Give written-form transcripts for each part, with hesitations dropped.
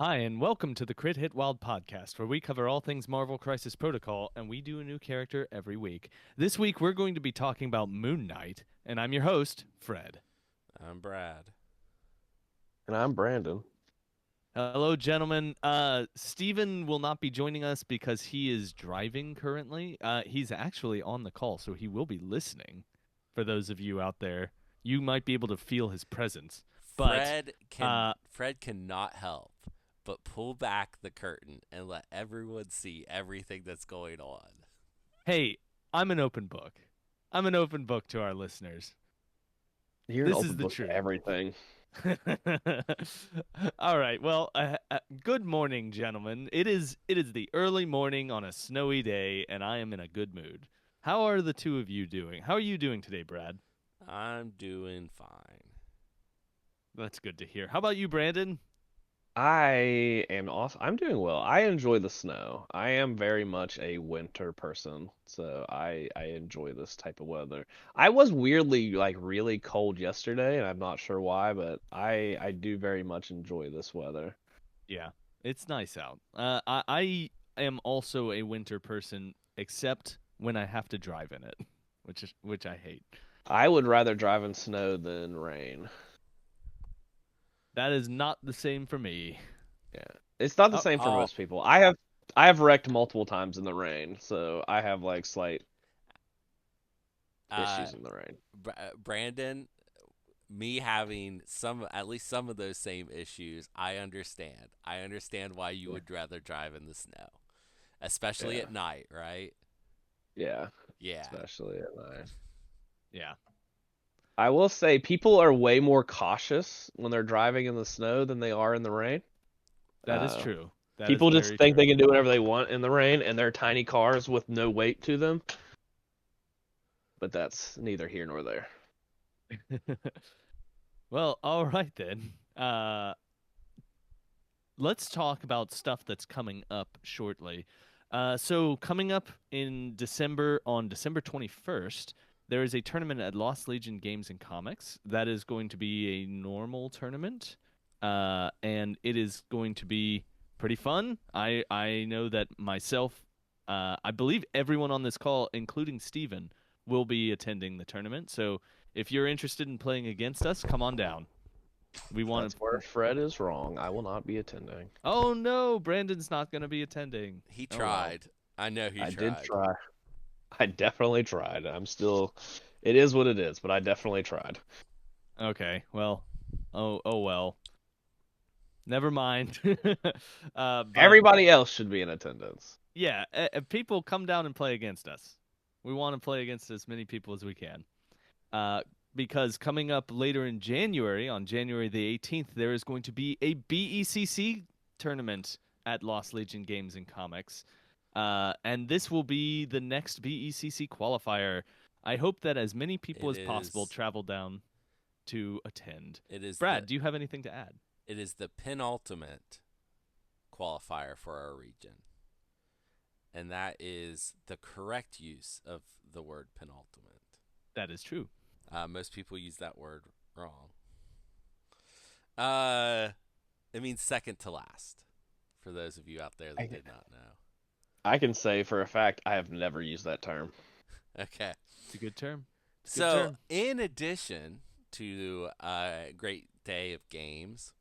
Hi, and welcome to the Crit Hit Wild podcast, where we cover all things Marvel Crisis Protocol, and we do a new character every week. This week, we're going to be talking about Moon Knight, and I'm your host, Fred. I'm Brad. And I'm Brandon. Hello, gentlemen. Steven will not be joining us because he is driving currently. He's actually on the call, so he will be listening. For those of you out there, you might be able to feel his presence. But Fred cannot help but pull back the curtain and let everyone see everything that's going on. hey, I'm an open book. I'm an open book to our listeners. You're This an is open the book to truth. everything. All right. Well, good morning, gentlemen. It is the early morning on a snowy day, and I am in a good mood. How are the two of you doing? How are you doing today, Brad? I'm doing fine. That's good to hear. How about you, Brandon? I am awesome. I'm doing well. I enjoy the snow. I am very much a winter person, so I enjoy this type of weather. I was weirdly really cold yesterday, and I'm not sure why, but I do very much enjoy this weather. Yeah, it's nice out. I am also a winter person, except when I have to drive in it, which I hate. I would rather drive in snow than rain. That is not the same for me. Yeah. It's not the Oh, same for Oh, most people. I have wrecked multiple times in the rain, so I have like slight uh, issues in the rain. Brandon, me having at least some of those same issues, I understand. I understand why you Yeah. would rather drive in the snow, especially Yeah. at night, right? Yeah. Yeah. Especially at night. yeah, I will say people are way more cautious when they're driving in the snow than they are in the rain. that is Uh, true. That is People just very think true. they can do whatever they want in the rain and their tiny cars with no weight to them, but that's neither here nor there. Well, all right then. Let's talk about stuff that's coming up shortly. So coming up in December, on December 21st, there is a tournament at Lost Legion Games and Comics that is going to be a normal tournament, and it is going to be pretty fun. I know that myself, I believe everyone on this call, including Steven, will be attending the tournament. So if you're interested in playing against us, come on down. We want That's to. where Fred is wrong. I will not be attending. Oh no, Brandon's not going to be attending. He Oh well. tried. I know he I did tried. try. I definitely tried. I'm still. It is what it is, but I definitely tried. Okay. Well. Oh well. Never mind. But Everybody else should be in attendance. yeah, people come down and play against us. We want to play against as many people as we can. Because coming up later in January, on January the 18th, there is going to be a BECC tournament at Lost Legion Games and Comics. And this will be the next BECC qualifier. I hope that as many people It as possible is travel down to attend. it is the Brad, do you have anything to add? it is the penultimate qualifier for our region. And that is the correct use of the word penultimate. That is true. Most people use that word wrong. Uh, it means second to last. For those of you out there I, that did not know. I can say for a fact I have never used that term. Okay. It's a good term. It's a good So, term. in addition to a great day of games,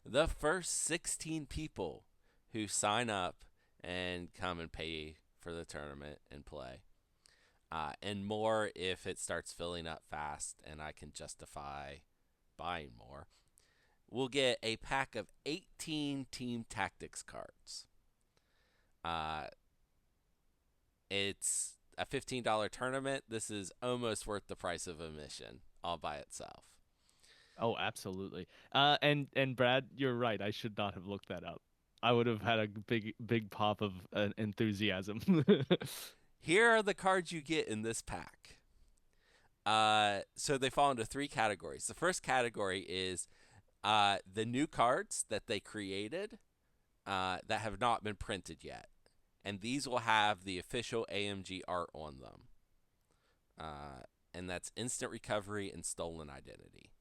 the first 16 people who sign up and come and pay for the tournament and play, and more if it starts filling up fast and I can justify buying more, will get a pack of 18 Team Tactics cards. Uh, it's a $15 tournament. This is almost worth the price of admission all by itself. Oh, absolutely. And Brad, you're right. I should not have looked that up. I would have had a big pop of enthusiasm. Here are the cards you get in this pack. So they fall into three categories. The first category is the new cards that they created that have not been printed yet. And these will have the official AMG art on them. And that's Instant Recovery and Stolen Identity.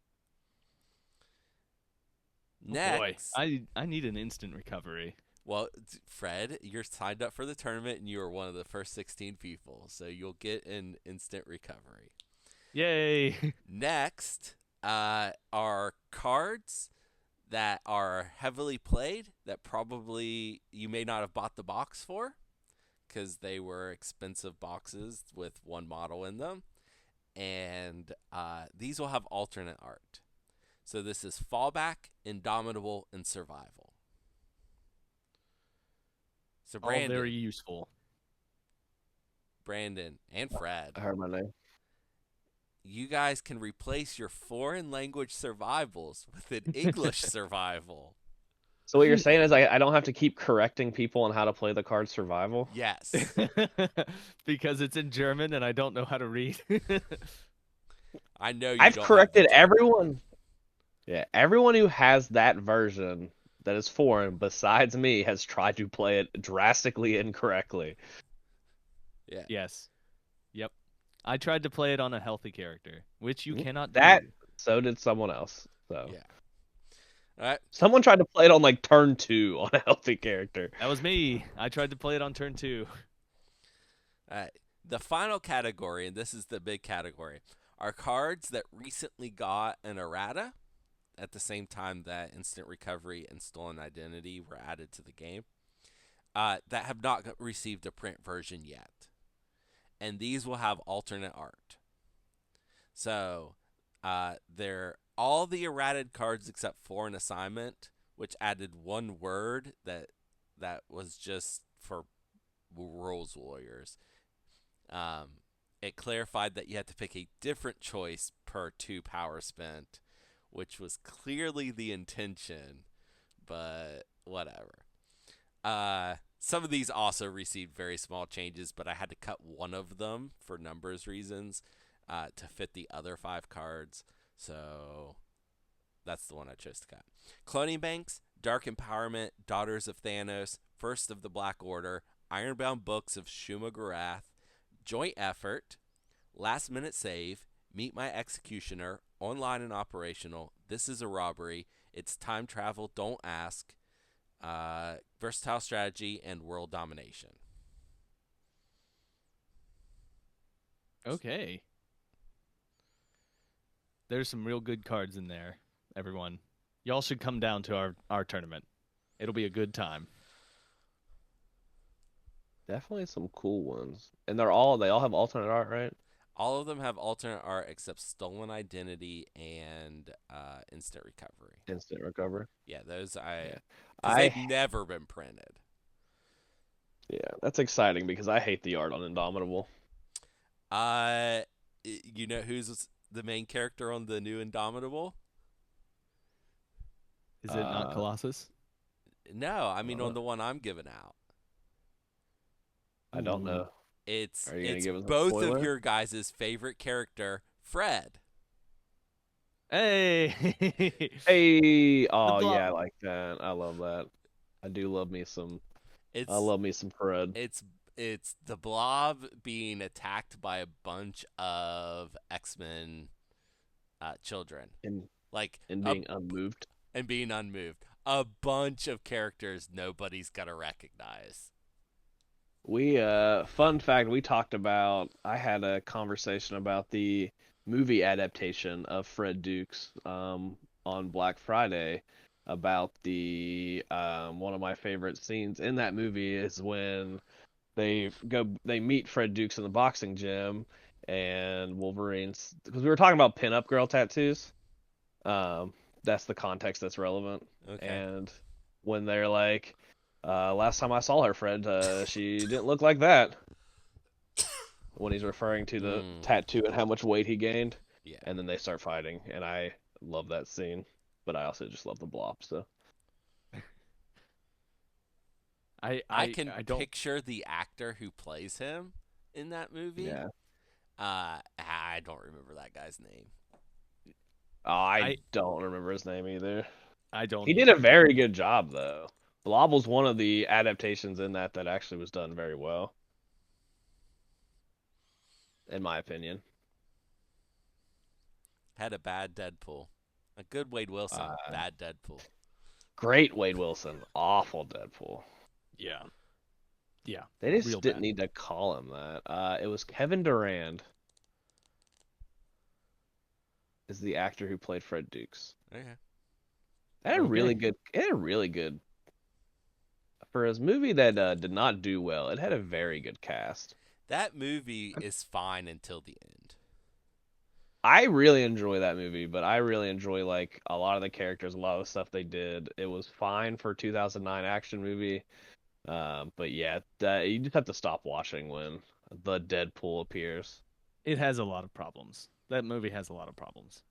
Oh boy, Next, I need an instant recovery. well, Fred, you're signed up for the tournament and you are one of the first 16 people, so you'll get an instant recovery. Yay! Next, are cards that are heavily played that probably you may not have bought the box for because they were expensive boxes with one model in them. And these will have alternate art. So this is Fallback, Indomitable, and Survival. So All very useful. Brandon, and Fred, I heard my name. you guys can replace your foreign language survivals with an English survival. So what you're saying is I don't have to keep correcting people on how to play the card survival? Yes. Because it's in German and I don't know how to read. I know you I've don't corrected have the German. everyone. Yeah, everyone who has that version that is foreign besides me has tried to play it drastically incorrectly. Yeah. Yes. Yep. I tried to play it on a healthy character, which you cannot That do. so did someone else. So Yeah. All right. someone tried to play it on like turn 2 on a healthy character. That was me. I tried to play it on turn 2. All right. The final category, and this is the big category, are cards that recently got an errata at the same time that instant recovery and stolen identity were added to the game, that have not received a print version yet. And these will have alternate art. So they're all the errated cards except for an assignment, which added one word that was just for rules lawyers. It clarified that you had to pick a different choice per 2 power spent, which was clearly the intention, but whatever. Some of these also received very small changes, but I had to cut one of them for numbers reasons to fit the other 5 cards. So that's the one I chose to cut. Cloning Banks, Dark Empowerment, Daughters of Thanos, First of the Black Order, Ironbound Books of Shuma Gorath, Joint Effort, Last Minute Save, Meet My Executioner, Online and Operational, This is a Robbery, It's Time Travel, Don't Ask, Versatile Strategy, and World Domination. Okay. There's some real good cards in there, everyone. Y'all should come down to our tournament. It'll be a good time. Definitely some cool ones. And they all have alternate art, right? All of them have alternate art except Stolen Identity and Instant Recovery. Instant recover. Yeah, those because I they've never been printed. Yeah, that's exciting because I hate the art on Indomitable. You know who's the main character on the new Indomitable? Is it not Colossus? No, I mean on the one I'm giving out. I don't know. It's Are you gonna give us a both spoiler? of your guys' favorite character, Fred. Hey! Hey, oh blob. yeah, I like that. I love that. I do love me some. It's I love me some Fred. it's the Blob being attacked by a bunch of X-Men children, And like being unmoved. and being unmoved. A bunch of characters nobody's gonna recognize. We fun fact, we talked about. I had a conversation about the movie adaptation of Fred Dukes on Black Friday about the one of my favorite scenes in that movie is when they meet Fred Dukes in the boxing gym and Wolverine's, because we were talking about pinup girl tattoos. That's the context that's relevant. Okay. And when they're like, last time I saw her, Fred, she didn't look like that. When he's referring to the tattoo and how much weight he gained. Yeah. And then they start fighting, and I love that scene. But I also just love the Blob, so. I can I don't picture the actor who plays him in that movie. Yeah. I don't remember that guy's name. I don't remember his name either. I don't. He did a very good job, though. Blob was one of the adaptations in that actually was done very well. In my opinion. Had a bad Deadpool. A good Wade Wilson, bad Deadpool. Great Wade Wilson. Awful Deadpool. Yeah. Yeah. They just Real didn't bad. need to call him that. It was Kevin Durand is the actor who played Fred Dukes. Okay. It had a Okay. really good. It had a really good for his movie that did not do well. It had a very good cast. That movie is fine until the end. I really enjoy that movie, but I really enjoy like a lot of the characters, a lot of the stuff they did. It was fine for a 2009 action movie. But yeah, you just have to stop watching when the Deadpool appears. It has a lot of problems. That movie has a lot of problems.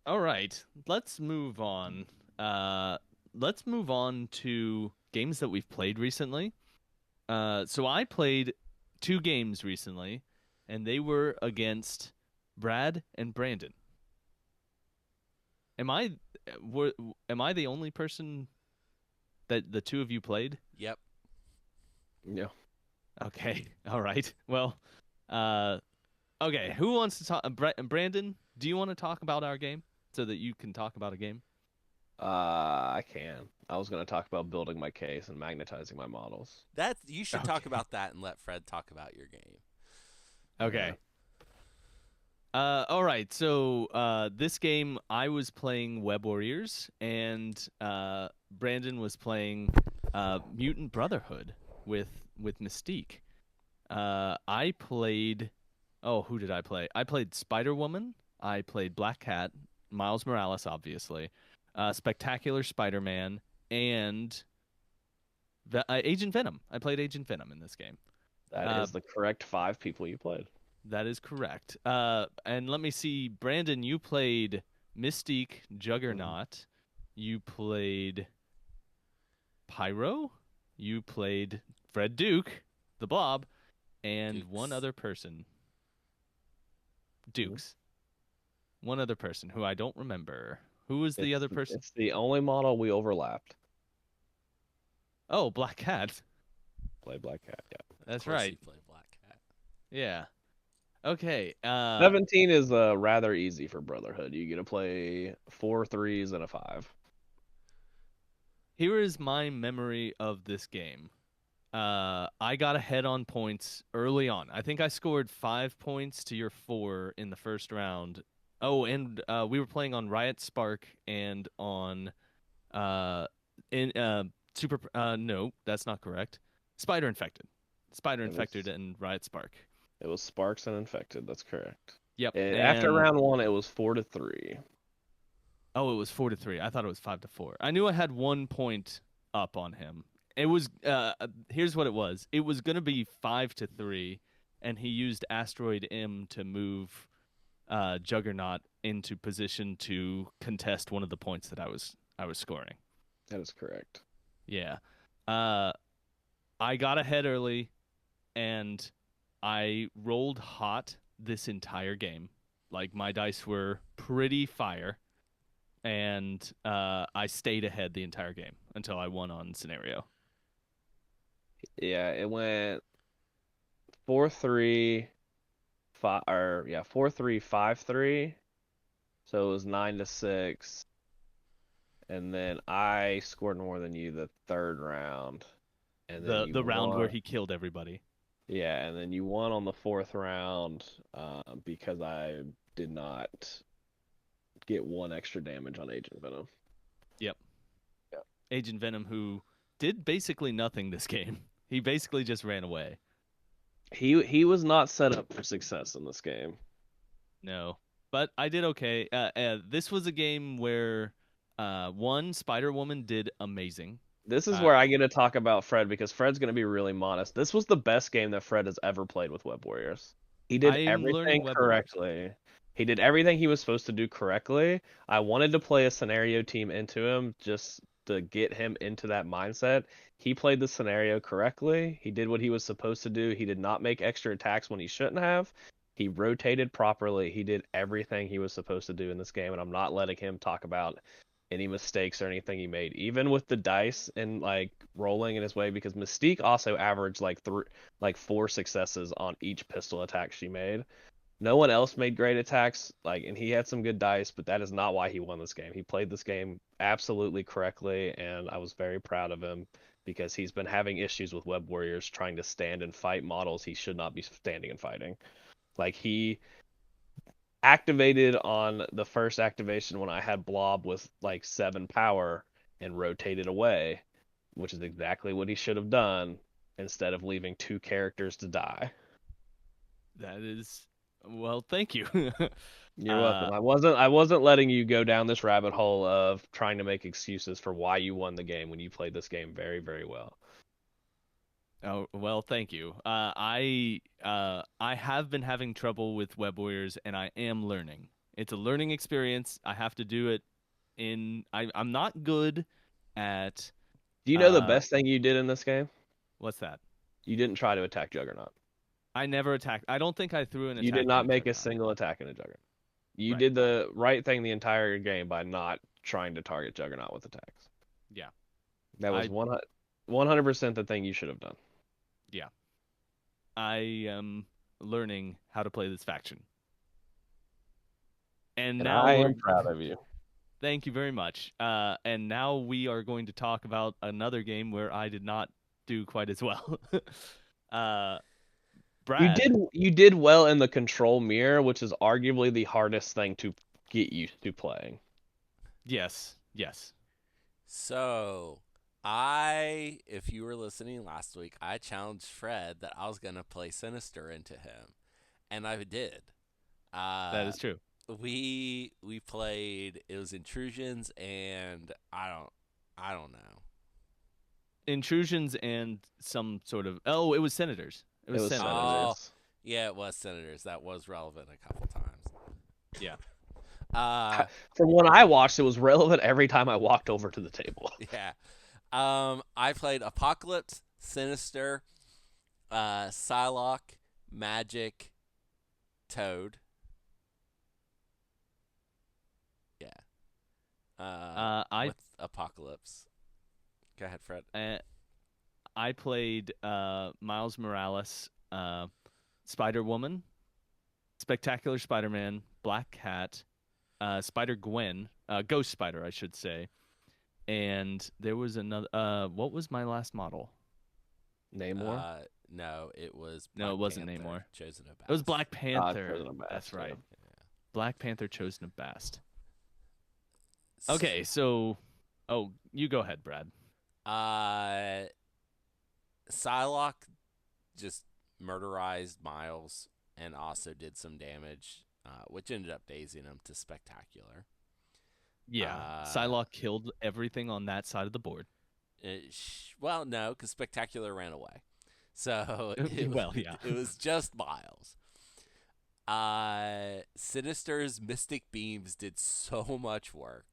All right, let's move on. Let's move on to games that we've played recently. So I played 2 games recently, and they were against Brad and Brandon. Am I were am I the only person that the two of you played? Yep. Yeah. Okay. All right. Well, uh, okay. Who wants to talk? Brandon, do you want to talk about our game so that you can talk about a game? I can. I was gonna talk about building my case and magnetizing my models. You should talk Okay. about that and let Fred talk about your game. Okay. All right. So, this game I was playing Web Warriors, and Brandon was playing Mutant Brotherhood with Mystique. I played. Oh, who did I play? I played Spider Woman. I played Black Cat, Miles Morales, obviously, Spectacular Spider-Man, and Agent Venom. I played Agent Venom in this game. That Uh, is the correct 5 people you played. That is correct. And let me see, Brandon, you played Mystique, Juggernaut. You played Pyro. You played Fred Duke, the Blob, and one Dukes. other person. Dukes. One other person who I don't remember. Who was the other person? It's the only model we overlapped. Oh, Black Cat. Play Black Cat, yeah. That's Of course right. you play Black Cat. Yeah. Okay. 17 is rather easy for Brotherhood. You get to play 4 threes and a 5. Here is my memory of this game. I got ahead on points early on. I think I scored 5 points to your 4 in the first round. Oh, and we were playing on Riot Spark and on in Super. No, that's not correct. Spider Infected, Spider Infected, and Riot Spark. It was Sparks and Infected. That's correct. Yep. After And round 1, it was 4-3. oh, it was 4-3. I thought it was 5-4. I knew I had 1 point up on him. It was here's what it was. It was gonna be 5-3, and he used Asteroid M to move Juggernaut into position to contest one of the points that I was scoring. That is correct. Yeah. I got ahead early, and I rolled hot this entire game. Like, my dice were pretty fire, and I stayed ahead the entire game until I won on scenario. Yeah, it went 4-3, 4-3, 5-3. So it was 9-6. And then I scored more than you the third round. And then The round won. where he killed everybody. Yeah, and then you won on the 4th round because I did not get 1 extra damage on Agent Venom. Yep. Agent Venom, who did basically nothing this game. He basically just ran away. He was not set up for success in this game. No, but I did okay. This was a game where one Spider Woman did amazing. This is where I get to talk about Fred because Fred's going to be really modest. This was the best game that Fred has ever played with Web Warriors. He did everything correctly. He did everything he was supposed to do correctly. I wanted to play a scenario team into him just to get him into that mindset. He played the scenario correctly. He did what he was supposed to do. He did not make extra attacks when he shouldn't have. He rotated properly. He did everything he was supposed to do in this game, and I'm not letting him talk about any mistakes or anything he made, even with the dice and like rolling in his way, because Mystique also averaged like 4 successes on each pistol attack she made. No one else made great attacks, like, and he had some good dice, but that is not why he won this game. He played this game absolutely correctly, and I was very proud of him because he's been having issues with Web Warriors trying to stand and fight models he should not be standing and fighting. Like, he activated on the first activation when I had Blob with like 7 power and rotated away, which is exactly what he should have done instead of leaving 2 characters to die. That is, well, thank you. You're welcome. I wasn't letting you go down this rabbit hole of trying to make excuses for why you won the game when you played this game very, very well. Oh, well, thank you. I have been having trouble with Web Warriors, and I am learning. It's a learning experience. I have to do it I'm not good at Do you know the uh best thing you did in this game? what's that? You didn't try to attack Juggernaut. I never attacked. I don't think I threw an attack. You did not into make a Juggernaut. single attack in a Juggernaut. You Right. did the right thing the entire game by not trying to target Juggernaut with attacks. Yeah. That was I 100% the thing you should have done. Yeah. I am learning how to play this faction. And now I am proud of you. Thank you very much. And now we are going to talk about another game where I did not do quite as well. Brad. You did well in the control mirror, which is arguably the hardest thing to get used to playing. Yes. Yes. So, if you were listening last week, I challenged Fred that I was going to play Sinister into him, and I did. That is true. We played, it was Intrusions, and I don't know. Intrusions and some sort of it was Senators. It was Senators. Oh, yeah, it was Senators. That was relevant a couple times. Yeah. From what I watched, it was relevant every time I walked over to the table. Yeah. I played Apocalypse, Sinister, Psylocke, Magic, Toad. Yeah. With Apocalypse. Go ahead, Fred. I played Miles Morales, Spider-Woman, Spectacular Spider-Man, Black Cat, Spider-Gwen, Ghost Spider, I should say. And there was another. What was my last model? Namor? No, it was. No, it wasn't Panther, Namor. Chosen of Bast. It was Black Panther. Chosen of Bast, That's right. Yeah. Black Panther, Chosen of Bast. Okay, so, you go ahead, Brad. Psylocke just murderized Miles and also did some damage, which ended up dazing him to Spectacular. Yeah, Psylocke killed everything on that side of the board. Well, no, because Spectacular ran away. So it was just Miles. Sinister's Mystic Beams did so much work.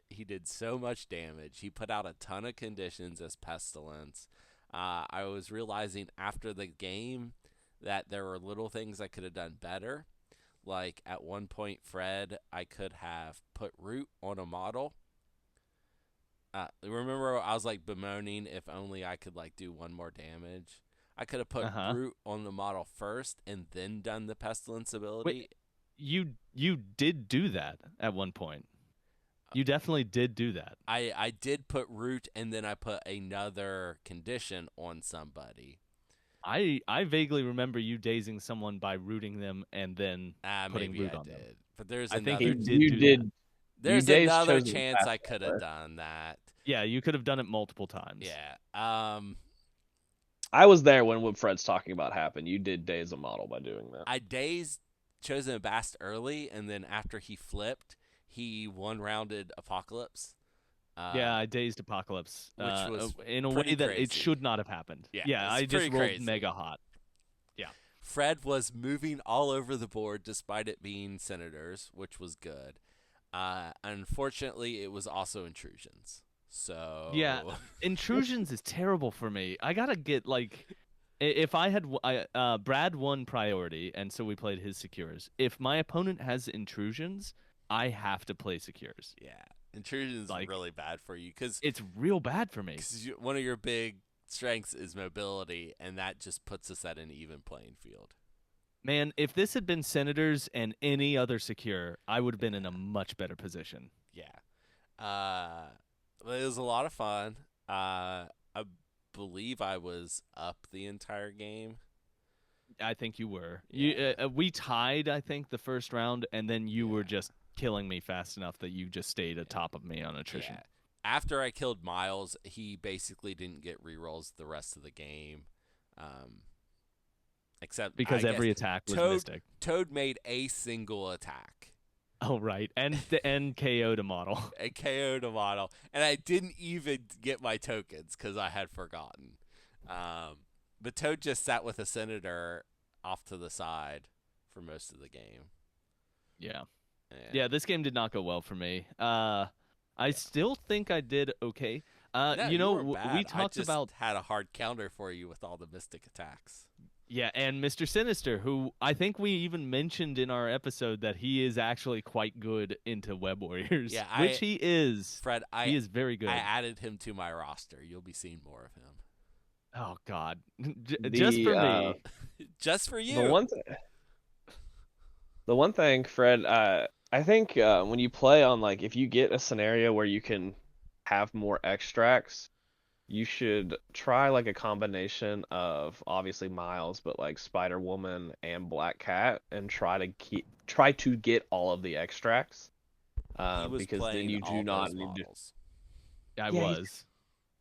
He did so much damage. He put out a ton of conditions as Pestilence. I was realizing after the game that there were little things I could have done better. Like at one point, Fred, I could have put Root on a model. Remember, I was like bemoaning if only I could like do one more damage. I could have put Root on the model first and then done the Pestilence ability. Wait, you did do that at one point. You definitely did do that. I did put Root and then I put another condition on somebody. I vaguely remember you dazing someone by rooting them and then putting maybe Root I on did. them. But there's I another. think you did. There's another chance I could have done that. Yeah, you could have done it multiple times. Yeah. I was there when what Fred's talking about happened. You did daze a model by doing that. I dazed Chosen of Bast early, and then after he flipped, he one-rounded Apocalypse. Yeah, I dazed Apocalypse, which was in a way that crazy. it should not have happened. Yeah, I just rolled crazy. mega hot. Yeah. Fred was moving all over the board despite it being Senators, which was good. Unfortunately, it was also Intrusions. So yeah, Intrusions is terrible for me. I gotta get if I had Brad won priority, and so we played his Secures. If my opponent has Intrusions, I have to play Secures. Yeah, Intrusions is really bad for you because it's real bad for me. Because one of your big strengths is mobility, and that just puts us at an even playing field. Man, if this had been Senators and any other secure, I would have been in a much better position. Yeah. But it was a lot of fun. I believe I was up the entire game. I think you were. Yeah. We tied, I think, the first round, and then you were Yeah. just killing me fast enough that you just stayed atop of me on attrition. Yeah. After I killed Miles, he basically didn't get rerolls the rest of the game. Um, except, Because I guess, every attack was Toad, Mystic. Toad made a single attack. Oh, right. And the NKO to model. A KO to model. And I didn't even get my tokens because I had forgotten. But Toad just sat with a Senator off to the side for most of the game. Yeah. And Yeah, this game did not go well for me. I still think I did okay. no, You know, were bad. we talked I just about had a hard counter for you with all the Mystic attacks. yeah, and Mr. Sinister, who I think we even mentioned in our episode that he is actually quite good into Web Warriors, Yeah, which he is. Fred, He is very good. I added him to my roster. You'll be seeing more of him. Oh God, just for me. Just for you. The one thing, Fred, I think when you play on like if you get a scenario where you can have more extracts, you should try like a combination of obviously Miles, but like Spider Woman and Black Cat, and try to get all of the extracts. He was Because then playing you all do not those need to. models. I Yeah, was.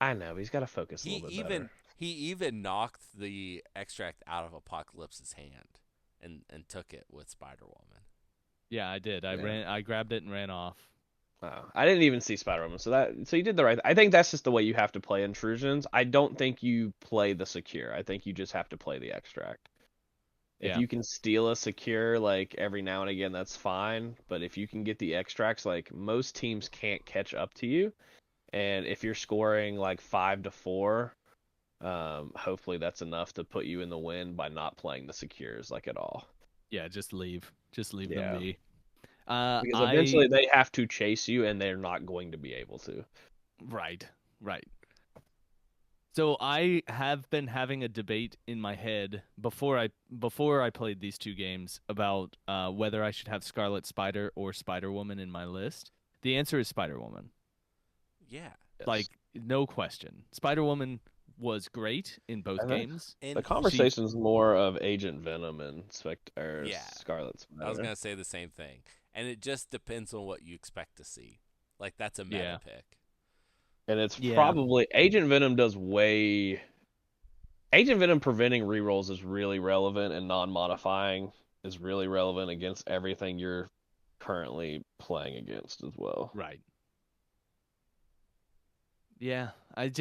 I know he's got to focus a little bit better. He even knocked the extract out of Apocalypse's hand and took it with Spider Woman. Yeah, I did. Yeah. I grabbed it and ran off. Wow. I didn't even see Spider Woman, so you did the right. I think that's just the way you have to play intrusions. I don't think you play the secure. I think you just have to play the extract. If Yeah. you can steal a secure like every now and again, that's fine. But if you can get the extracts, like most teams can't catch up to you. And if you're scoring like 5-4, hopefully that's enough to put you in the win by not playing the secures like at all. Yeah, just leave. Just leave Yeah. them be. Because eventually they have to chase you, and they're not going to be able to. Right. So I have been having a debate in my head before I played these two games about whether I should have Scarlet Spider or Spider Woman in my list. The answer is Spider Woman. Yeah. Yes. Like no question. Spider Woman was great in both games. And The conversation is more of Agent Venom and Spector, Yeah. Scarlet Spider. I was going to say the same thing. And it just depends on what you expect to see. Like, that's a meta pick. And it's Yeah. probably Agent Venom Agent Venom preventing rerolls is really relevant, and non-modifying is really relevant against everything you're currently playing against as well. Right. Yeah, I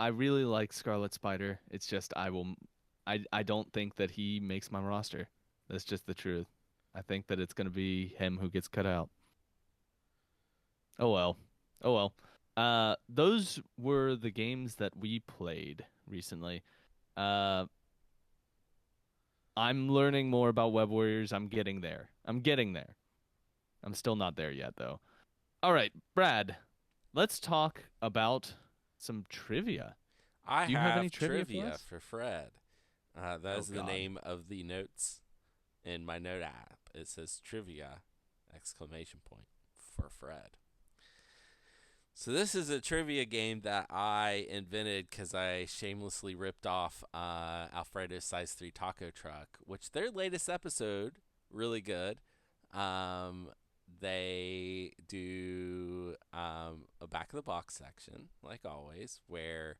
really like Scarlet Spider. It's just I don't think that he makes my roster. That's just the truth. I think that it's going to be him who gets cut out. Oh well. Those were the games that we played recently. I'm learning more about Web Warriors. I'm getting there. I'm still not there yet though. All right, Brad, let's talk about some trivia. I Do you have any trivia for us? for Fred. That is the God. name of the notes in my note app. It says trivia, ! For Fred. So this is a trivia game that I invented because I shamelessly ripped off Alfredo's Size 3 Taco Truck, which their latest episode, really good. They do a back of the box section, like always, where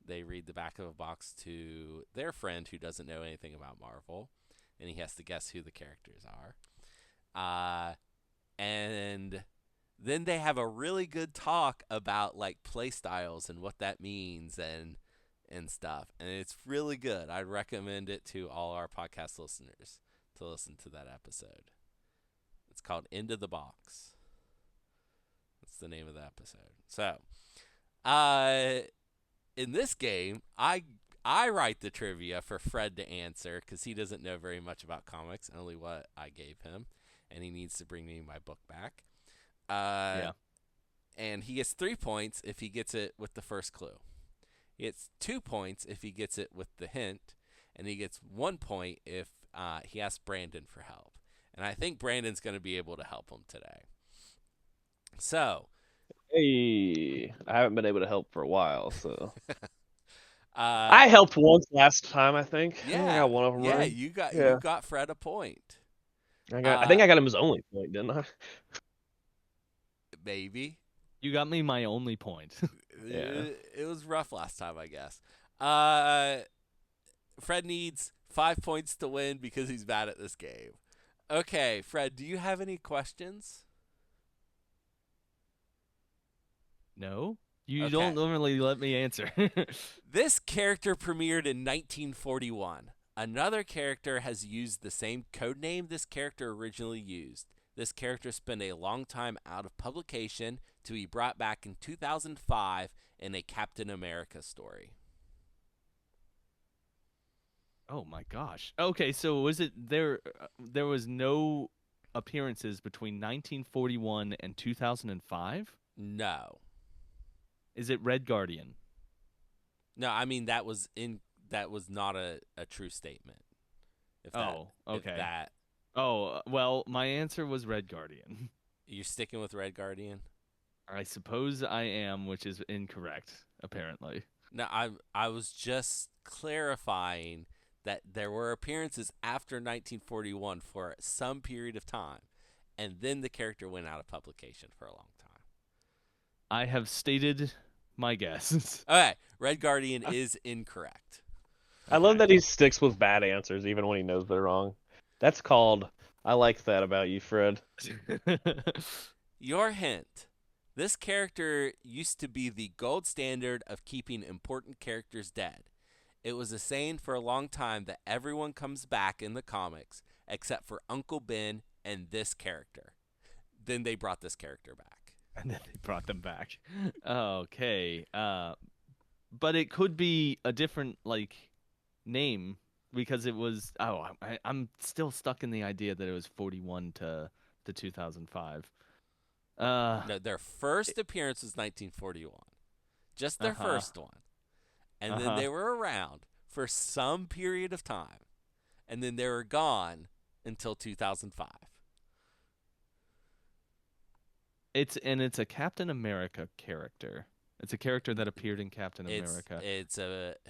they read the back of a box to their friend who doesn't know anything about Marvel, and he has to guess who the characters are. And then they have a really good talk about like play styles and what that means and stuff. And it's really good. I'd recommend it to all our podcast listeners to listen to that episode. It's called Into the Box. That's the name of the episode. So, in this game, I write the trivia for Fred to answer because he doesn't know very much about comics, only what I gave him, and he needs to bring me my book back. And he gets 3 points if he gets it with the first clue. He gets 2 points if he gets it with the hint, and he gets 1 point if he asked Brandon for help. And I think Brandon's going to be able to help him today. So, Hey, I haven't been able to help for a while, so uh, I helped once last time. I think I yeah, got one of them yeah, right. you Yeah, got Fred a point. I think I got him his only point, didn't I? Maybe. You got me my only point. Yeah. It was rough last time, I guess. Fred needs 5 points to win because he's bad at this game. Okay, Fred, do you have any questions? No? You Okay. don't normally let me answer. This character premiered in 1941. Another character has used the same codename this character originally used. This character spent a long time out of publication to be brought back in 2005 in a Captain America story. Oh my gosh. Okay, so was it there was no appearances between 1941 and 2005? No. Is it Red Guardian? No, I mean that was not a true statement. If that, Oh, okay. If that Oh, well, my answer was Red Guardian. you're sticking with Red Guardian? I suppose I am, which is incorrect, apparently. No, I was just clarifying that there were appearances after 1941 for some period of time, and then the character went out of publication for a long time. I have stated my guess. Okay, Red Guardian is incorrect. I love that he sticks with bad answers even when he knows they're wrong. That's called. I like that about you, Fred. Your hint. This character used to be the gold standard of keeping important characters dead. It was a saying for a long time that everyone comes back in the comics except for Uncle Ben and this character. Then they brought this character back. And then they brought them back. Okay. But it could be a different name because it was. Oh, I'm still stuck in the idea that it was 41 to 2005. No, their first appearance was 1941. Just their first one. And then they were around for some period of time. And then they were gone until 2005. It's a Captain America character. It's a character that appeared in Captain America. It's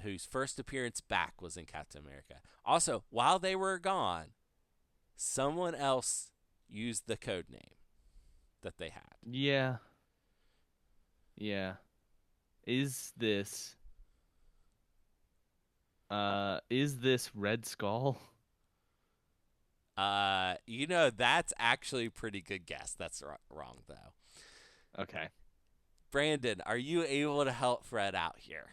whose first appearance back was in Captain America. Also, while they were gone, someone else used the code name that they had. Yeah. Yeah. Is this Red Skull? That's actually a pretty good guess. That's wrong though. Okay. Brandon, are you able to help Fred out here?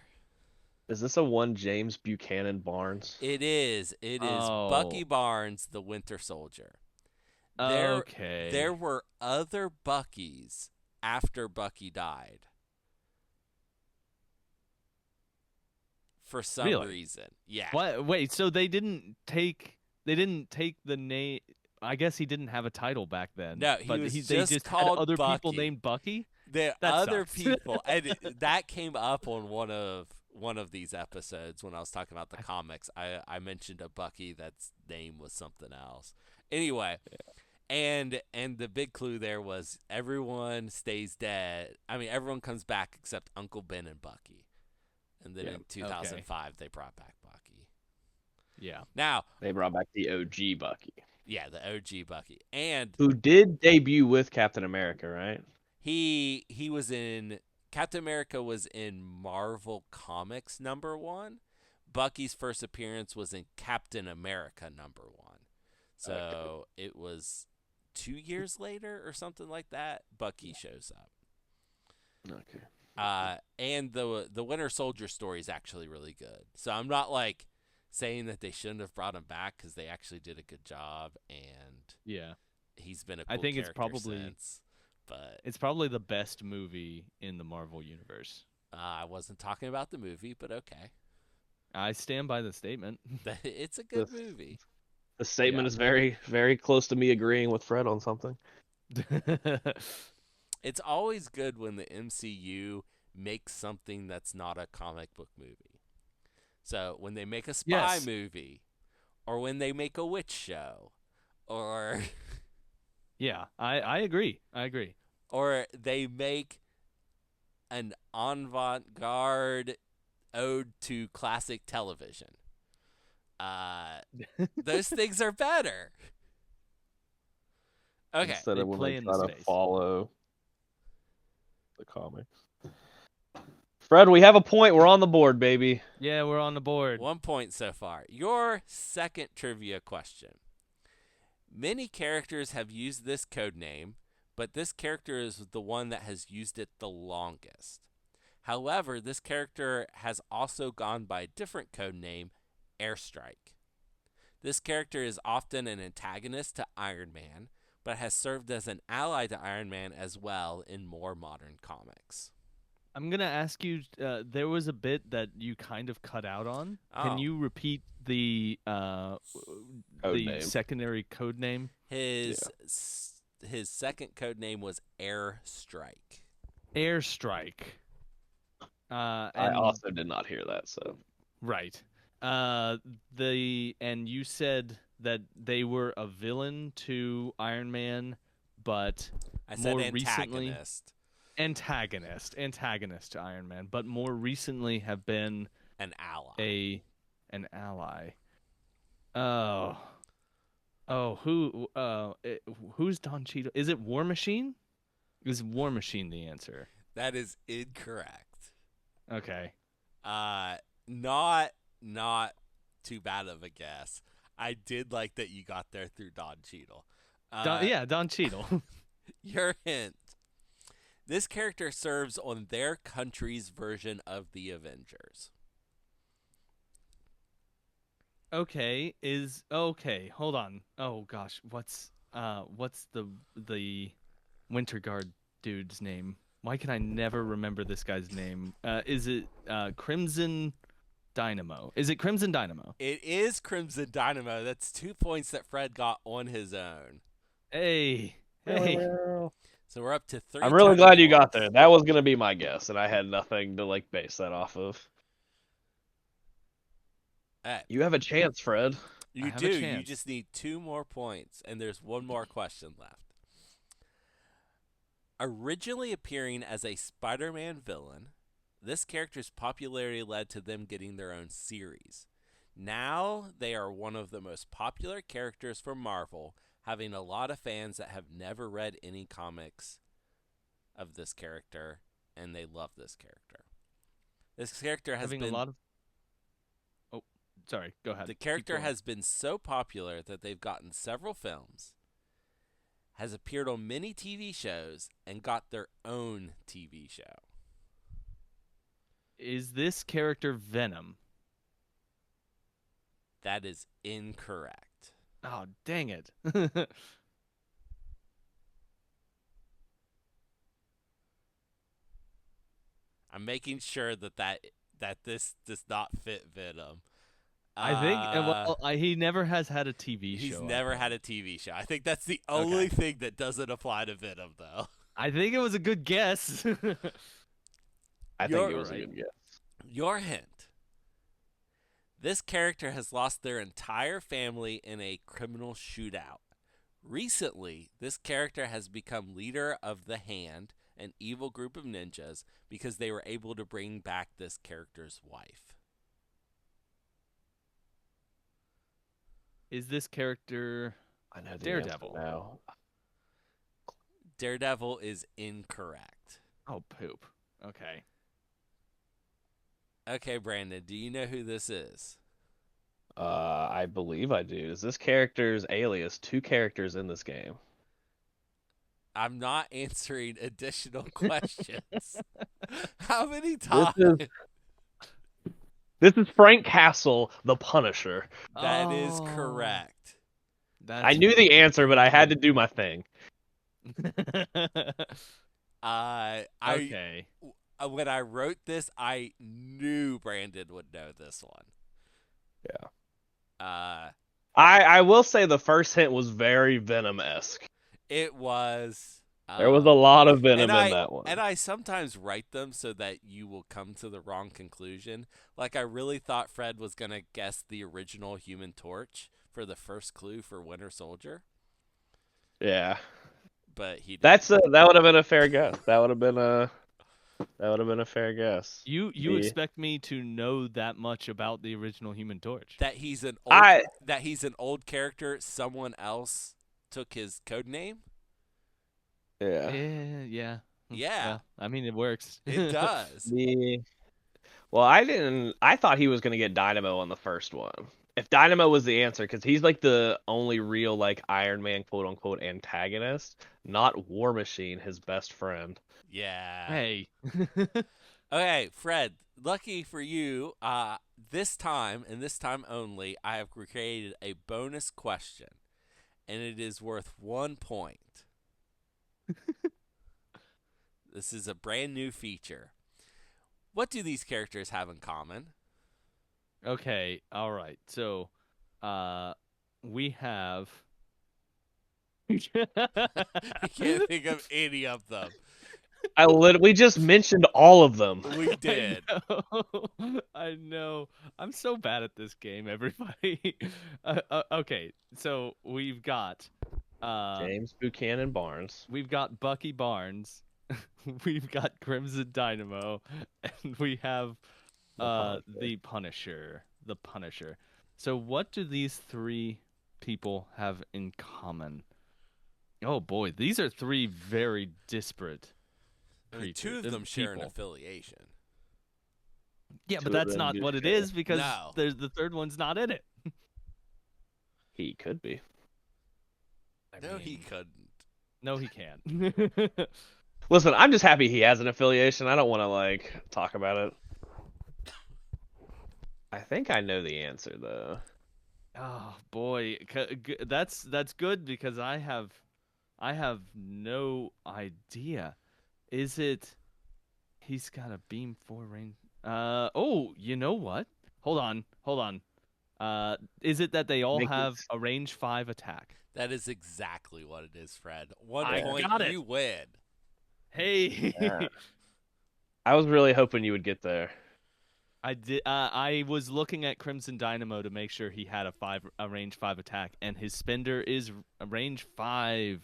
Is this a one James Buchanan Barnes? It is. It is Bucky Barnes, the Winter Soldier. Okay. There were other Buckys after Bucky died. For some reason. Yeah. What? Wait, so they didn't take the name. I guess he didn't have a title back then. No, but they just called had other Bucky. people named Bucky? The That other sucks. people, and that came up on one of these episodes when I was talking about the comics. I mentioned a Bucky that's name was something else. Anyway, and the big clue there was everyone stays dead. I mean, everyone comes back except Uncle Ben and Bucky. And then in 2005, they brought back Bucky. Yeah. Now They brought back the OG Bucky. Yeah, the OG Bucky, and who did debut with Captain America, right? he was in Captain America was in Marvel Comics #1. Bucky's first appearance was in Captain America #1. So it was 2 years later or something like that. Bucky shows up. Okay. And the Winter Soldier story is actually really good. So I'm not saying that they shouldn't have brought him back because they actually did a good job, and he's been a cool I think character it's probably since. But it's probably the best movie in the Marvel universe. I wasn't talking about the movie, but okay. I stand by the statement. It's a good movie. The statement is very, very close to me agreeing with Fred on something. It's always good when the MCU makes something that's not a comic book movie. So when they make a spy movie, or when they make a witch show, or Yeah, I agree. I agree. or they make an avant-garde ode to classic television. Those things are better. Okay. Instead They of when play they in try the to space. follow the comics. Fred, we have a point. We're on the board, baby. Yeah, we're on the board. 1 point so far. Your second trivia question. Many characters have used this code name, but this character is the one that has used it the longest. However, this character has also gone by a different code name, Airstrike. This character is often an antagonist to Iron Man, but has served as an ally to Iron Man as well in more modern comics. I'm gonna ask you. There was a bit that you kind of cut out on. Can Oh. you repeat the name. secondary code name? His second code name was Airstrike. Airstrike. I And also did not hear that, so. right. And you said that they were a villain to Iron Man, but I said more recently antagonist. antagonist to Iron Man, but more recently have been An ally. an ally. Who's Don Cheadle? Is it War Machine? Is War Machine the answer? That is incorrect. Okay. Not too bad of a guess. I did like that you got there through Don Cheadle. Don Cheadle. Your hint. This character serves on their country's version of the Avengers. Okay, hold on. Oh gosh, what's the Winter Guard dude's name? Why can I never remember this guy's name? Is it Crimson Dynamo? Is it Crimson Dynamo? It is Crimson Dynamo. That's 2 points that Fred got on his own. Hey. So we're up to 3. I'm really glad you got there. That was gonna be my guess, and I had nothing to base that off of. You have a chance, Fred. You do. You just need 2 more points, and there's 1 more question left. Originally appearing as a Spider-Man villain, this character's popularity led to them getting their own series. Now they are one of the most popular characters for Marvel, having a lot of fans that have never read any comics of this character, and they love this character. This character has Having been a lot of. Oh, sorry. Go ahead. The character has been so popular that they've gotten several films, has appeared on many TV shows, and got their own TV show. Is this character Venom? That is incorrect. Oh, dang it. I'm making sure that this does not fit Venom. I think he never has had a TV show. He's never had a TV show. I think that's the only thing that doesn't apply to Venom, though. I think it was a good guess. I think it was a good guess. Your hint. This character has lost their entire family in a criminal shootout. Recently, this character has become leader of the Hand, an evil group of ninjas, because they were able to bring back this character's wife. Is this character I know the Daredevil? answer now. Daredevil is incorrect. Oh, poop. Okay. Okay, Brandon, do you know who this is? I believe I do. Is this character's alias 2 characters in this game? I'm not answering additional questions. How many times? This is Frank Castle, the Punisher. That is correct. I knew the answer, but I had to do my thing. Okay. When I wrote this, I knew Brandon would know this one. Yeah. I will say the first hint was very Venom-esque. It was. There was a lot of Venom in that one. And I sometimes write them so that you will come to the wrong conclusion. Like, I really thought Fred was going to guess the original Human Torch, for the first clue for Winter Soldier, Yeah. but he didn't. That would have been a fair guess. That would have been a fair guess. You expect me to know that much about the original Human Torch? That he's an I old character. Someone else took his code name. yeah. Yeah. Yeah, Well, I mean, it works. it does. Well, I thought he was gonna get Dynamo on the first one. If Dynamo was the answer, because he's like the only real like Iron Man quote unquote antagonist, not War Machine, his best friend. Yeah. Hey. Okay, Fred. Lucky for you, this time and this time only, I have created a bonus question, and it is worth 1 point. This is a brand new feature. What do these characters have in common? Okay. All right. So, we have. I can't think of any of them. We just mentioned all of them. We did. I know. I'm so bad at this game, everybody. Okay, so we've got James Buchanan Barnes. we've got Bucky Barnes, we've got Crimson Dynamo, and we have the Punisher. The Punisher. So what do these three people have in common? Oh boy, these are three very disparate Two of them share an people. affiliation. Yeah, Two but of that's them not do what it share. is because No. there's the third one's not in it. He could be. No, he couldn't. No, he can't. Listen, I'm just happy he has an affiliation. I don't want to like talk about it. I think I know the answer though. Oh boy, that's good because I have no idea. Is it? He's got a beam 4 range. Oh, you know what? Hold on. Is it that they all have a range 5 attack? That is exactly what it is, Fred. 1 I point, got it. you win. Hey, I was really hoping you would get there. I did. I was looking at Crimson Dynamo to make sure he had a range 5 attack, and his spender is a range 5.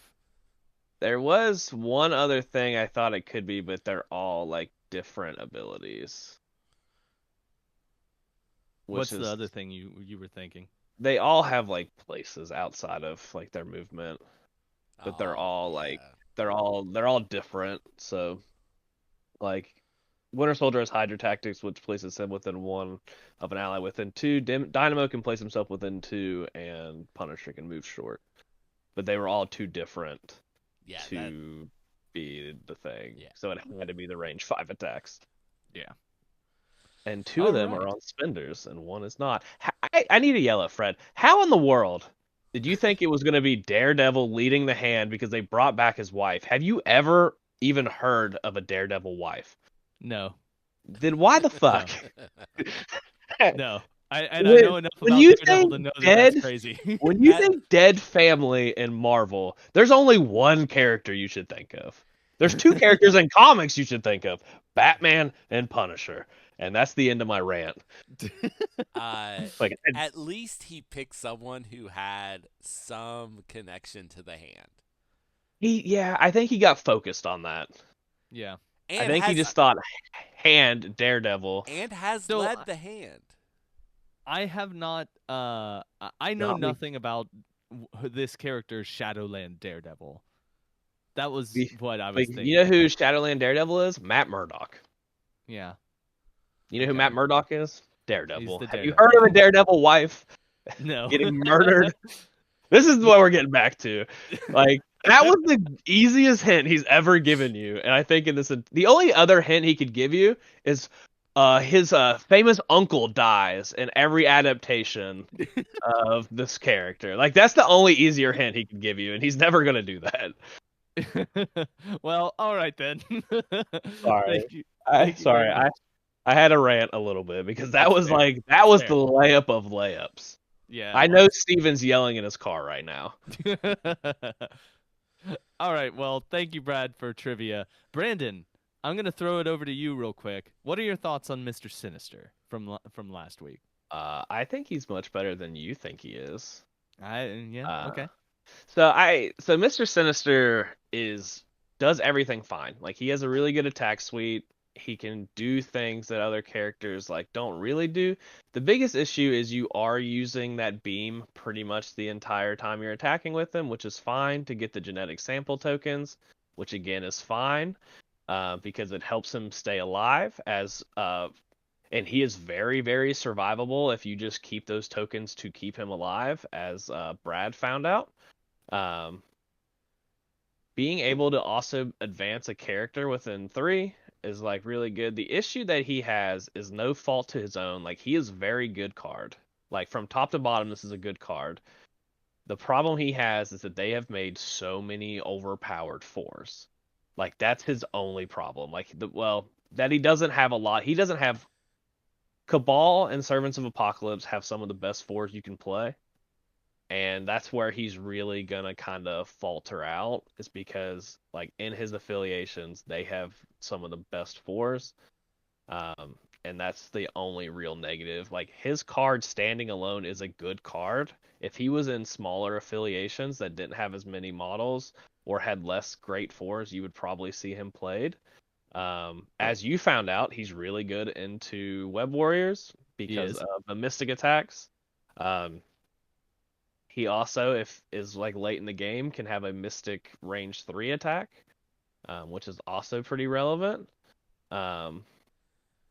There was one other thing I thought it could be, but they're all like different abilities. What's the other thing you were thinking? They all have like places outside of like their movement, but they're Oh, all yeah. like they're all different. So, like, Winter Soldier has Hydra Tactics, which places him within 1 of an ally within 2. Dynamo can place himself within 2, and Punisher can move short. But they were all too different to be the thing. Yeah. So it had to be the range 5 attacks. Yeah. And 2 of them are on spenders, and 1 is not. I need a yellow, Fred. How in the world did you think it was going to be Daredevil leading the hand because they brought back his wife? Have you ever even heard of a Daredevil wife? No. Then why the fuck? No. I know enough about Daredevil to know that's crazy. When you think dead family in Marvel, there's only one character you should think of. There's 2 characters in comics you should think of: Batman and Punisher. And that's the end of my rant. At least he picked someone who had some connection to the hand. I think he got focused on that. Yeah. And I think he just thought hand Daredevil. And has led the hand. I have not. I know nothing about this character's Shadowland Daredevil. That was what I was thinking. You know who Shadowland Daredevil is? Matt Murdock. Yeah. You know who Matt Murdock is? Daredevil. Have you heard of a Daredevil wife No. getting murdered? This is what we're getting back to. Like, that was the easiest hint he's ever given you. And I think the only other hint he could give you is his famous uncle dies in every adaptation of this character. Like, that's the only easier hint he could give you, and he's never going to do that. Well, all right then. Sorry. Thank you. Sorry. I had to rant a little bit because that was the layup of layups. Yeah. I know Steven's yelling in his car right now. All right. Well, thank you, Brad, for trivia. Brandon, I'm gonna throw it over to you real quick. What are your thoughts on Mr. Sinister from last week? I think he's much better than you think he is. Yeah, Uh, okay. so Mr. Sinister does everything fine. Like he has a really good attack suite. He can do things that other characters like don't really do. The biggest issue is you are using that beam pretty much the entire time you're attacking with him, which is fine to get the genetic sample tokens, which again is fine because it helps him stay alive and he is very, very survivable if you just keep those tokens to keep him alive, as Brad found out. Um, Being able to also advance a character within 3 is like really good. The issue that he has is no fault to his own. Like he is very good card. Like from top to bottom, this is a good card. The problem he has is that they have made so many overpowered 4s. Like that's his only problem. That he doesn't have a lot. He doesn't have Cabal and Servants of Apocalypse have some of the best 4s you can play. And that's where he's really gonna kind of falter out, is because like in his affiliations they have some of the best 4s, and that's the only real negative. Like his card standing alone is a good card. If he was in smaller affiliations that didn't have as many models or had less great 4s, you would probably see him played. As you found out, he's really good into Web Warriors He because is. of the Mystic attacks. Um, he also, if is like late in the game, can have a Mystic range 3 attack, which is also pretty relevant, um,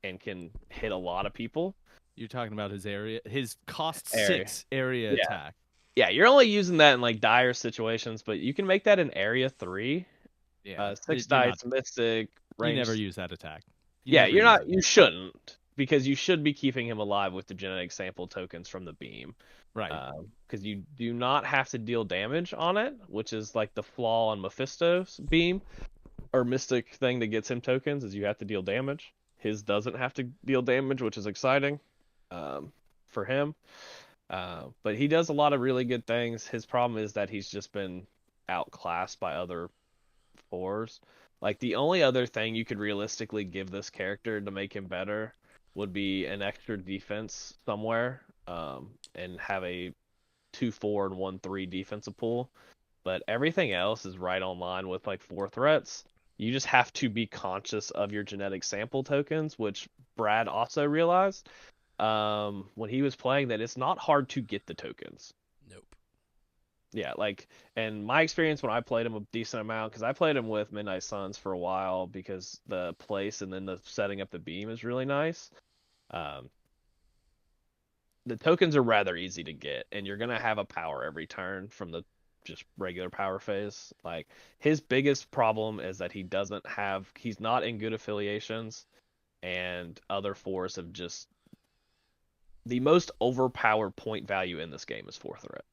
and can hit a lot of people. You're talking about his cost Area. 6 area Yeah. attack. Yeah, you're only using that in like dire situations, but you can make that in area 3. Yeah, 6 you're not. dice, Mystic, You never range. use that attack. You Yeah, never use it. you shouldn't, because you should be keeping him alive with the genetic sample tokens from the beam. Right. Because you do not have to deal damage on it, which is like the flaw on Mephisto's beam or Mystic thing that gets him tokens, is you have to deal damage. His doesn't have to deal damage, which is exciting for him. But he does a lot of really good things. His problem is that he's just been outclassed by other 4s. Like the only other thing you could realistically give this character to make him better would be an extra defense somewhere, and have a 2-4 and 1-3 defensive pool. But everything else is right on line with like 4 threats. You just have to be conscious of your genetic sample tokens, which Brad also realized when he was playing, that it's not hard to get the tokens. Nope. Yeah, like, and my experience when I played him a decent amount, because I played him with Midnight Suns for a while because the place and then the setting up the beam is really nice. Um, the tokens are rather easy to get, and you're gonna have a power every turn from the just regular power phase. Like his biggest problem is that he's not in good affiliations, and other 4s have just the most overpowered point value in this game is 4 threat.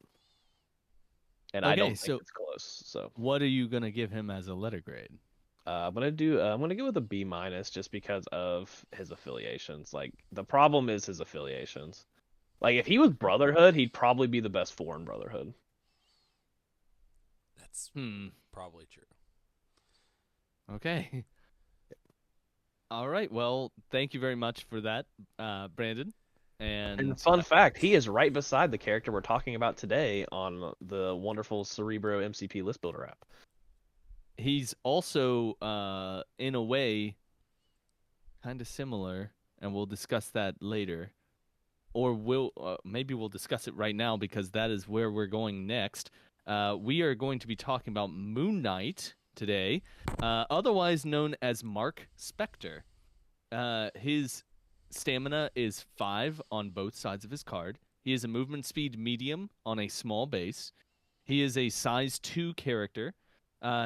And I Okay, don't think so it's close. So what are you gonna give him as a letter grade? I'm gonna go with a B minus just because of his affiliations. Like the problem is his affiliations. Like if he was Brotherhood, he'd probably be the best 4 in Brotherhood. That's Hmm. probably true. Okay. All right. Well, thank you very much for that, Brandon. And And fun fact, he is right beside the character we're talking about today on the wonderful Cerebro MCP list builder app. he's also, in a way, kind of similar, and we'll discuss that later. Or maybe we'll discuss it right now because that is where we're going next. We are going to be talking about Moon Knight today, otherwise known as Marc Spector. His stamina is 5 on both sides of his card. He is a movement speed medium on a small base. He is a size 2 character.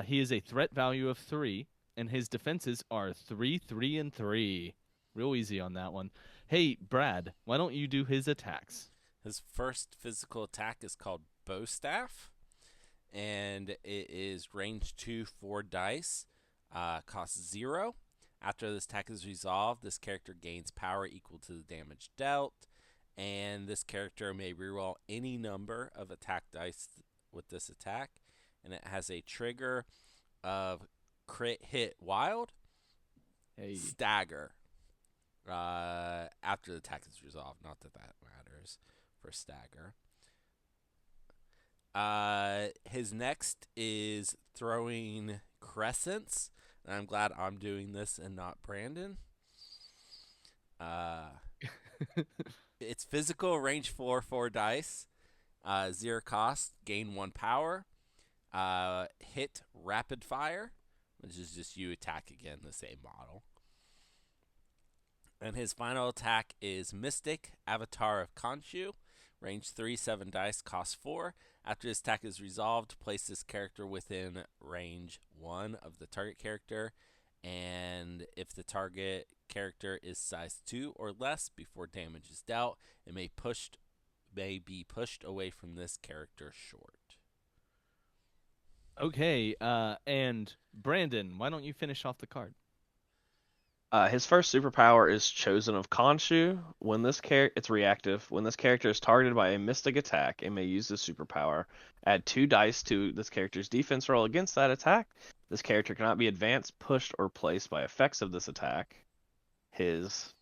He is a threat value of 3, and his defenses are 3, 3, and 3. Real easy on that one. Hey, Brad, why don't you do his attacks? His first physical attack is called Bow Staff, and it is range 2, 4 dice, costs 0. After this attack is resolved, this character gains power equal to the damage dealt, and this character may reroll any number of attack dice with this attack, and it has a trigger of crit hit wild, stagger, after the attack is resolved. Not that that matters for stagger. His next is throwing crescents. And I'm glad I'm doing this and not Brandon. Uh, it's physical, range 4, 4 dice. 0 cost, gain 1 power. Hit rapid fire, which is just you attack again, the same model. And his final attack is Mystic, Avatar of Khonshu. Range 3, 7 dice, cost 4. After his attack is resolved, place this character within range 1 of the target character. And if the target character is size 2 or less before damage is dealt, it may be pushed away from this character short. Okay, and Brandon, why don't you finish off the card? His first superpower is Chosen of Khonshu. When this it's reactive. When this character is targeted by a mystic attack, it may use this superpower. Add 2 dice to this character's defense roll against that attack. This character cannot be advanced, pushed, or placed by effects of this attack. His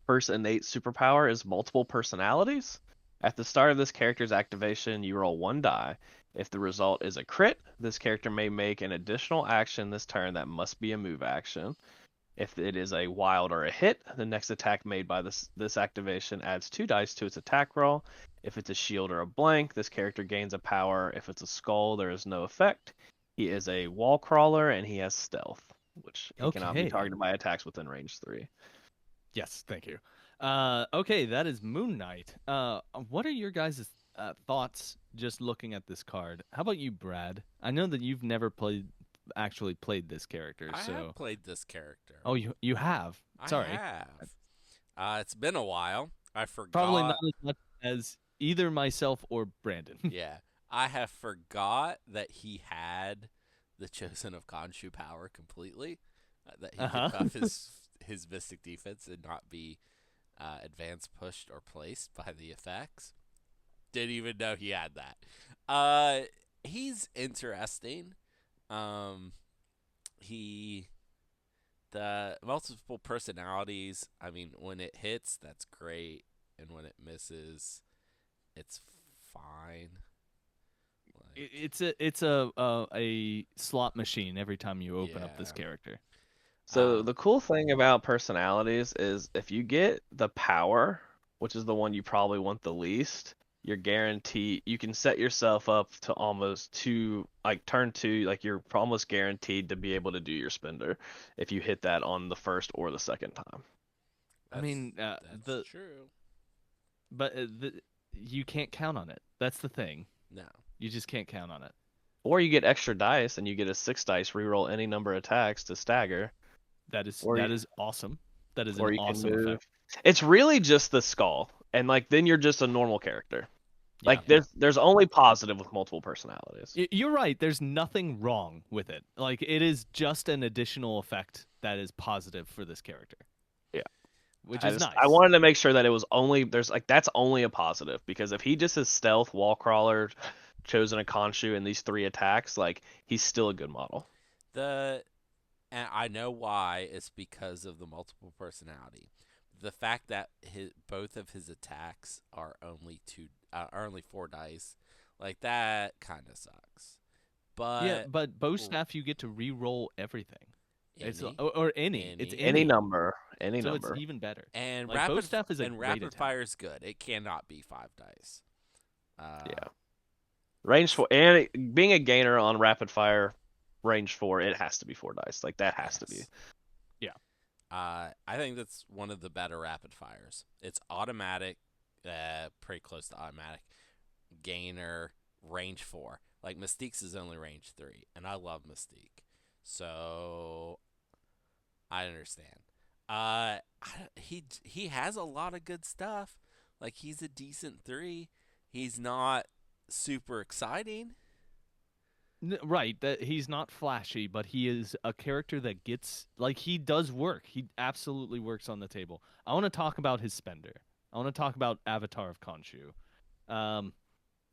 first innate superpower is multiple personalities. At the start of this character's activation, you roll 1 die. If the result is a crit, this character may make an additional action this turn that must be a move action. If it is a wild or a hit, the next attack made by this activation adds 2 dice to its attack roll. If it's a shield or a blank, this character gains a power. If it's a skull, there is no effect. He is a wall crawler and he has stealth, which he cannot be Okay. targeted by attacks within range 3. Yes, thank you. Okay, that is Moon Knight. What are your guys' thoughts just looking at this card? How about you, Brad? I know that you've never actually played this character, I so. have played this character. Oh, you have. Sorry. I have. It's been a while. I forgot. Probably not as much as either myself or Brandon. Yeah, I have forgot that he had the Chosen of Khonshu power completely. That he could buff his Mystic defense and not be advanced, pushed, or placed by the effects. Didn't even know he had that. He's interesting. The multiple personalities, I mean, when it hits, that's great, and when it misses, it's fine. Like, It's a slot machine every time you open up this Yeah. character. So the cool thing about personalities is if you get the power, which is the one you probably want the least, you're guaranteed you can set yourself up to almost turn 2, like you're almost guaranteed to be able to do your spender if you hit that on the first or the second time. I mean, that's true. But you can't count on it. That's the thing. No. You just can't count on it. Or you get extra dice and you get a 6 dice reroll any number of attacks to stagger. That is Or is awesome. That is Or an you can awesome move. effect. It's really just the skull, and then you're just a normal character. Like Yeah. there's only positive with multiple personalities. You're right. There's nothing wrong with it. Like, it is just an additional effect that is positive for this character. Yeah. Which is nice. I wanted to make sure that it was only that's only a positive, because if he just is stealth, wall crawler, Chosen a Khonshu, and these 3 attacks, like he's still a good model. And I know why. It's because of the multiple personality. The fact that both of his attacks are only 4 dice, like that kind of sucks. But yeah, but bow staff you get to re-roll everything. It's any, It's Any number, so number. it's even better. and Like, rapid bow staff is a and great rapid attack. fire is good. It cannot be 5 dice. Yeah. Range 4, and being a gainer on rapid fire, range 4, it has to be 4 dice. Like that has to be. Yeah. I think that's one of the better rapid fires. It's automatic, pretty close to automatic. Gainer, range 4. Like Mystique's is only range 3, and I love Mystique, so I understand. He has a lot of good stuff. Like, he's a decent 3. He's not super exciting. Right, that he's not flashy, but he is a character that gets, like, he does work. He absolutely works on the table. I want to talk about his spender. I want to talk about Avatar of Khonshu.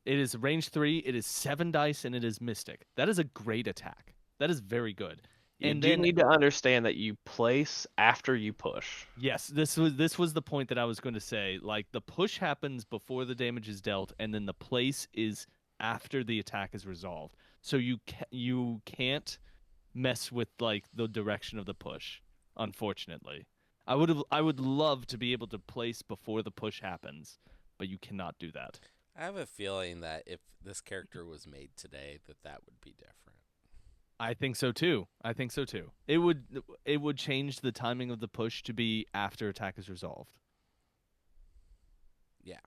It is range 3, it is 7 dice, and it is Mystic. That is a great attack. That is very good. You And do then, need to understand that you place after you push. yes, this was the point that I was going to say. Like, the push happens before the damage is dealt, and then the place is after the attack is resolved. So you can't mess with like the direction of the push, unfortunately. I would love to be able to place before the push happens, but you cannot do that. I have a feeling that if this character was made today, that would be different. I think so too. I think so too. It would change the timing of the push to be after attack is resolved. Yeah.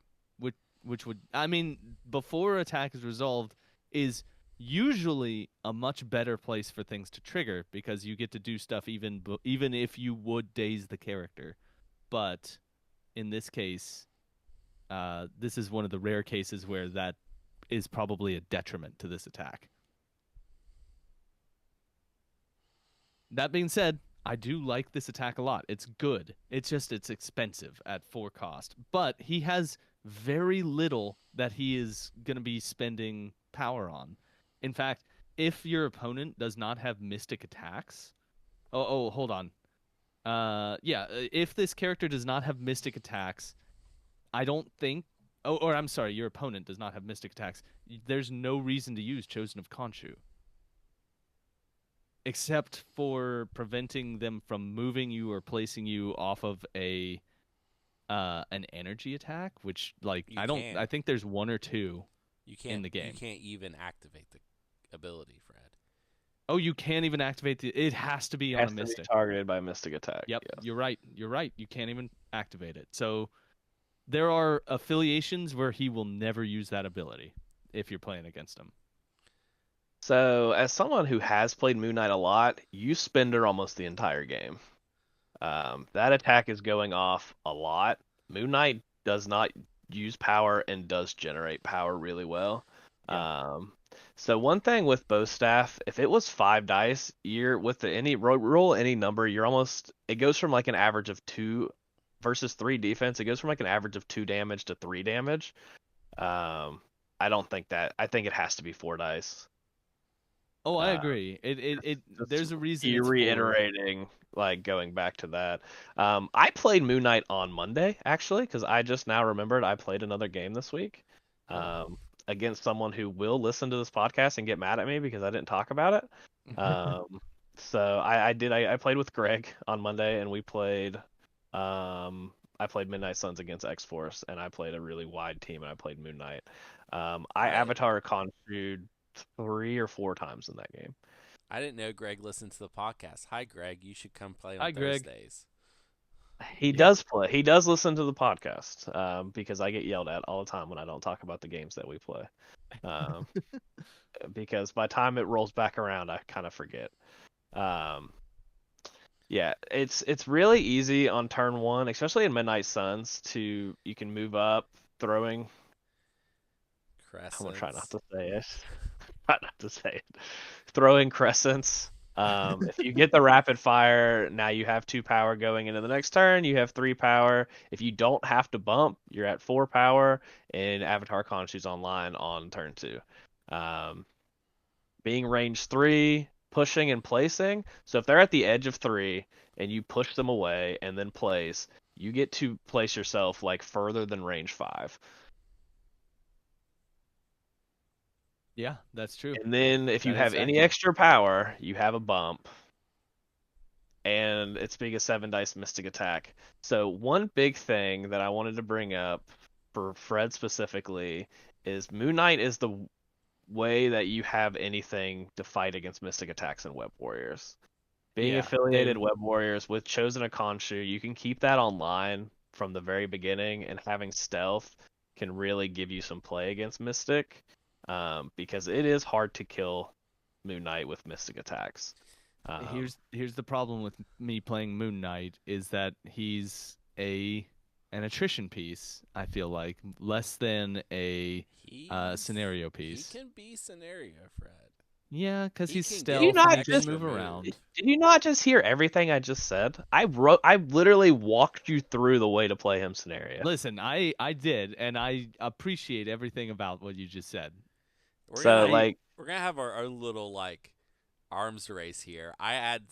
Which would, I mean, before attack is resolved is usually a much better place for things to trigger because you get to do stuff even if you would daze the character. But in this case, this is one of the rare cases where that is probably a detriment to this attack. That being said, I do like this attack a lot. It's good. It's just it's expensive at 4 cost. But he has very little that he is going to be spending power on. In fact, if your opponent does not have mystic attacks, hold on. If this character does not have mystic attacks, I don't think or I'm sorry, your opponent does not have mystic attacks. There's no reason to use Chosen of Khonshu. Except for preventing them from moving you or placing you off of an energy attack, which I think there's 1 or 2 in the game. You can't even activate the ability, Fred. Oh, you can't even activate it has to be on a mystic. Targeted by mystic attack. Yep, yes. You're right. You can't even activate it. So there are affiliations where he will never use that ability if you're playing against him. So, as someone who has played Moon Knight a lot, you spend her almost the entire game. That attack is going off a lot. Moon Knight does not use power and does generate power really well. Yeah. So one thing with bow staff, if it was 5 dice, you're with any roll any number, it goes from like an average of 2 versus 3 defense. It goes from like an average of 2 damage to 3 damage. I think it has to be 4 dice. Oh, I agree. There's a reason you're reiterating, like going back to that. I played Moon Knight on Monday actually, because I just now remembered I played another game this week, against someone who will listen to this podcast and get mad at me because I didn't talk about it. So I played with Greg on Monday, and we played. I played Midnight Suns against X Force, and I played a really wide team, and I played Moon Knight. I Avatar Khonshu 3 or 4 times in that game. I didn't know Greg listened to the podcast. Hi, Greg. You should come play on Hi, Greg. Thursdays. He does play. He does listen to the podcast, because I get yelled at all the time when I don't talk about the games that we play. Because by the time it rolls back around, I kind of forget. Yeah, it's really easy on turn 1, especially in Midnight Suns, you can move up throwing. Crescents. I'm gonna try not to say it. Try not to say it. Throwing crescents. If you get the rapid fire, now you have 2 power going into the next turn. You have 3 power. If you don't have to bump, you're at 4 power. And Avatar Khonshu's online on turn 2. Being range 3, pushing and placing. So if they're at the edge of 3 and you push them away and then place, you get to place yourself like further than range 5. Yeah, that's true. And then if you have any extra power, you have a bump. And it's being a 7 dice mystic attack. So one big thing that I wanted to bring up for Fred specifically is Moon Knight is the way that you have anything to fight against mystic attacks in Web Warriors. Being affiliated Web Warriors with Chosen of Khonshu, you can keep that online from the very beginning, and having stealth can really give you some play against Mystic, because it is hard to kill Moon Knight with Mystic attacks. Here's the problem with me playing Moon Knight is that he's an attrition piece. I feel like less than a scenario piece. He can be scenario, Fred. Yeah, because he's stealth. Did and he can move around. Did you not just hear everything I just said? I literally walked you through the way to play him scenario. Listen, I did, and I appreciate everything about what you just said. We're gonna have our own little arms race here. I add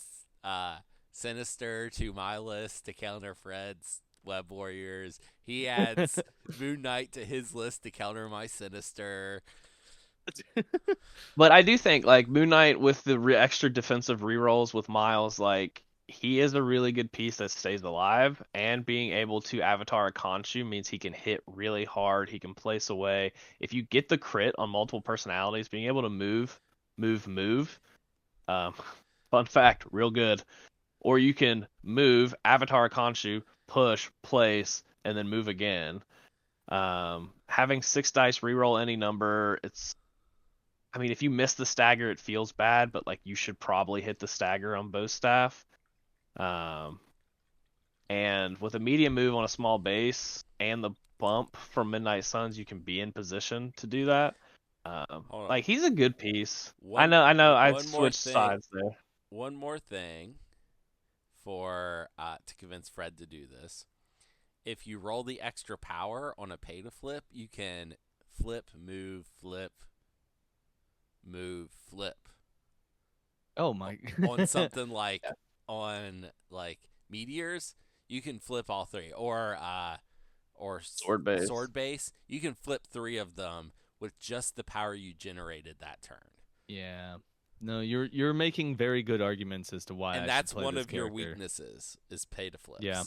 Sinister to my list to counter Fred's Web Warriors. He adds Moon Knight to his list to counter my Sinister. But I do think like Moon Knight with the extra defensive rerolls with Miles, like he is a really good piece that stays alive, and being able to avatar a Khonshu means he can hit really hard. He can place away. If you get the crit on multiple personalities, being able to move. Um, fun fact, real good. Or you can move, avatar a Khonshu, push, place, and then move again. Having 6 dice reroll any number, I mean, if you miss the stagger, it feels bad, but like you should probably hit the stagger on both staff. Um, and with a medium move on a small base and the bump from Midnight Suns, you can be in position to do that. Hold on. Like he's a good piece. One I know, I one more switched thing. sides there. One more thing for to convince Fred to do this. If you roll the extra power on a pay to flip, you can flip, move, flip, move, flip Oh my. on something like on like meteors. You can flip all three, or Sword base. sword base. You can flip 3 of them with just the power you generated that turn. Yeah. No, you're making very good arguments as to why I And should that's play one this of your character. weaknesses is pay to flips. Yeah.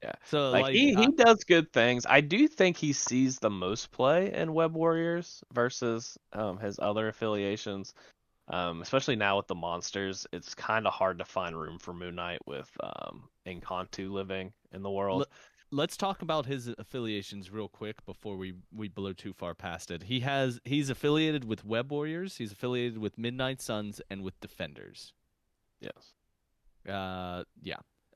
Yeah. So Like like he does good things. I do think he sees the most play in Web Warriors versus his other affiliations. Especially now with the monsters, it's kind of hard to find room for Moon Knight with Encantu living in the world. let's talk about his affiliations real quick before we blow too far past it. He's affiliated with Web Warriors, he's affiliated with Midnight Suns and with Defenders. Yes. Yeah.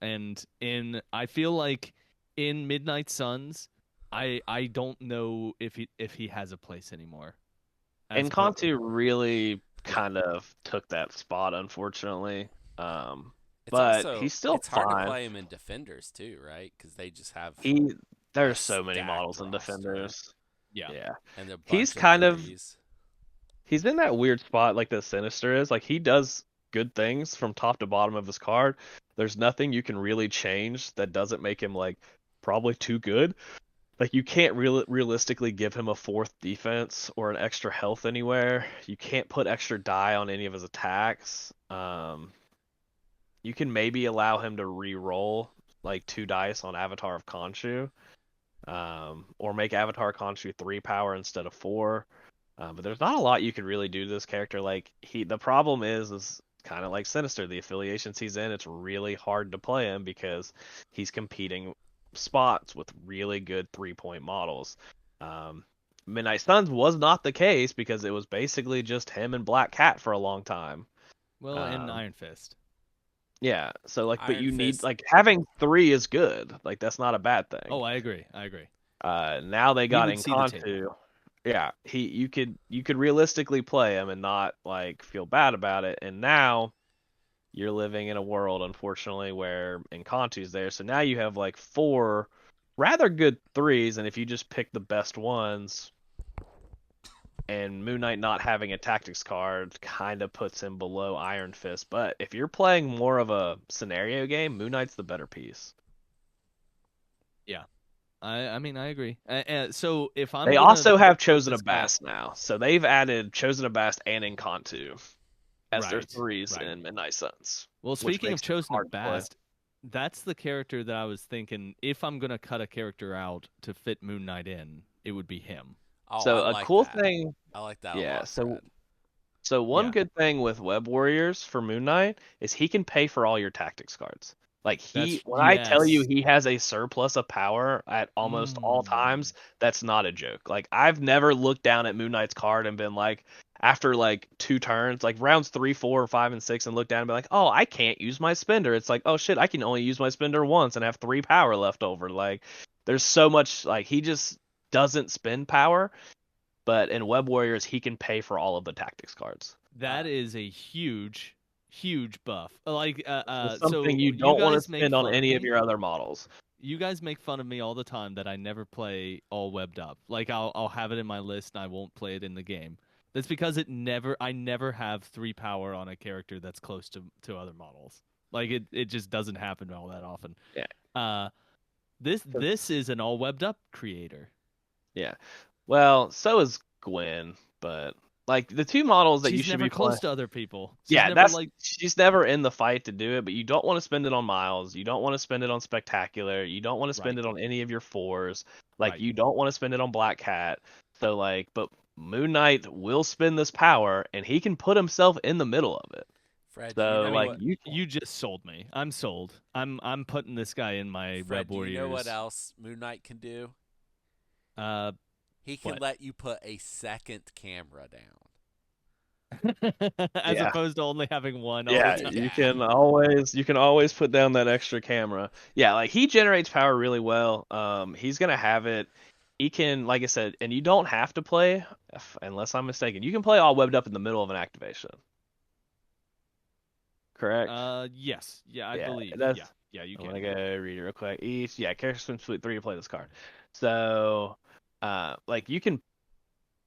And I feel like in Midnight Suns, I don't know if he has a place anymore. Encantu really Yeah. kind of took that spot, unfortunately. It's But also he's still it's hard to fine. play him in defenders too, right? Because they just have He a there's so many stacked models in roster Defenders. Yeah. Yeah. and a He's bunch of kind of threes. he's in that weird spot like the Sinister is. Like he does good things from top to bottom of his card. There's nothing you can really change that doesn't make him like probably too good. Like you can't realistically give him a 4th defense or an extra health anywhere. You can't put extra die on any of his attacks. You can maybe allow him to re-roll like 2 dice on Avatar of Khonshu, or make Avatar Khonshu 3 power instead of 4. But there's not a lot you can really do to this character. Like the problem is kind of like Sinister. The affiliations he's in, it's really hard to play him because he's competing spots with really good 3-point models. Midnight Suns was not the case because it was basically just him and Black Cat for a long time. Well, and Um, Iron Fist. yeah, so like, but Iron you need Fist. like having 3 is good. Like that's not a bad thing. Oh, I agree. I agree. Now they He got would see the table. Encantu. Yeah, you could realistically play him and not like feel bad about it. And now you're living in a world, unfortunately, where Encantu's there. So now you have like 4 rather good 3s, and if you just pick the best ones, and Moon Knight not having a tactics card kind of puts him below Iron Fist. But if you're playing more of a scenario game, Moon Knight's the better piece. Yeah. I mean I agree. So if I'm They gonna also have put Chosen this of guy Bast now, so they've added Chosen of Bast and Encantu as their right, 3s right. in Midnight Suns, Well, which speaking of makes it Chosen hard of to play. Bast, that's the character that I was thinking if I'm gonna cut a character out to fit Moon Knight in, it would be him. Oh, I So a like cool that. thing, I like that a yeah. lot, So Fred. so one Yeah. good thing with Web Warriors for Moon Knight is he can pay for all your tactics cards. Like That's when I tell you yes. he has a surplus of power at almost all Mm. times, that's not a joke. Like I've never looked down at Moon Knight's card and been like, after like 2 turns, like rounds 3, 4, 5, and 6, and look down and be like, oh, I can't use my spender. It's like, oh shit, I can only use my spender once and have 3 power left over. Like there's so much, like he just doesn't spend power, but in Web Warriors he can pay for all of the tactics cards. That is a huge, huge buff. It's something So you you don't want to guys make spend on fun of any of me. your other models. You guys make fun of me all the time that I never play all webbed up. Like I'll have it in my list and I won't play it in the game. That's because I never have 3 power on a character that's close to other models. Like it just doesn't happen all that often. Yeah. Uh this is an all webbed up creator. Yeah. Well, so is Gwen, but Like the two models that you She's should never be playing. close to other people. She's Yeah, never like she's never in the fight to do it, but you don't want to spend it on Miles. You don't want to spend it on Spectacular. You don't want to spend right, it on any of your fours. Like right. you don't want to spend it on Black Cat. So like, but Moon Knight will spend this power, and he can put himself in the middle of it. Fred, do you So I know like mean, what? you just sold me. I'm sold. I'm putting this guy in my Fred, Web do you know what Warriors. else Moon Knight can do? Uh, He can what? let you put a second camera down. As yeah. opposed to only having one all the Yeah, time. Yeah. you can always put down that extra camera. Yeah, like he generates power really well. He's gonna have it. He can, like I said, and you don't have to play, unless I'm mistaken. You can play all webbed up in the middle of an activation. Correct? Yes. Yeah, I Yeah, believe. that's. Yeah. Yeah, you I'm can. gonna go read it real quick. Each, yeah, character spends suite 3 to play this card. So, like you can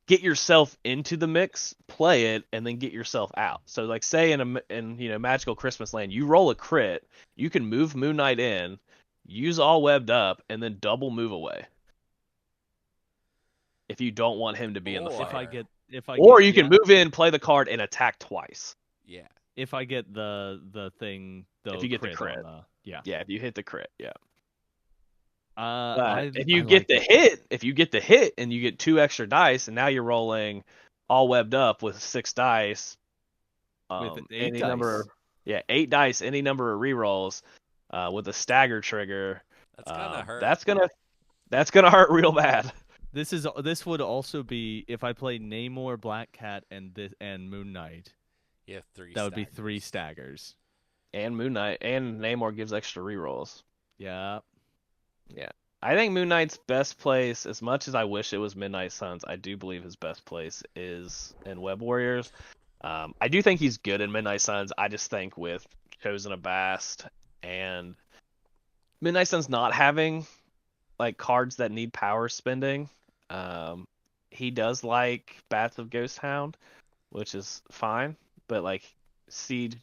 get yourself into the mix, play it, and then get yourself out. So like say in Magical Christmas Land, you roll a crit, you can move Moon Knight in, use all webbed up, and then double move away. If you don't want him to be in the If fight. I Or get if I Or get you can yeah, move in, play the card, and attack twice. yeah. if I get the thing If the you get the crit on crit. the yeah. Yeah, if you hit the crit, yeah. If I you get like the it. hit, if you get the hit and you get 2 extra dice, and now you're rolling all webbed up with 6 dice, With 8 any number, dice. yeah, 8 dice, any number of rerolls, with a stagger trigger, That's gonna hurt. that's gonna hurt real bad. This would also be if I play Namor, Black Cat, and Moon Knight. You have three That would be 3 staggers. staggers. And Moon Knight and Namor gives extra rerolls. Yeah. Yeah, I think Moon Knight's best place, as much as I wish it was Midnight Suns, I do believe his best place is in Web Warriors. I do think he's good in Midnight Suns. I just think with Chosen of Bast and Midnight Suns not having like cards that need power spending, he does like Bats of Ghost Hound, which is fine. But like Siege,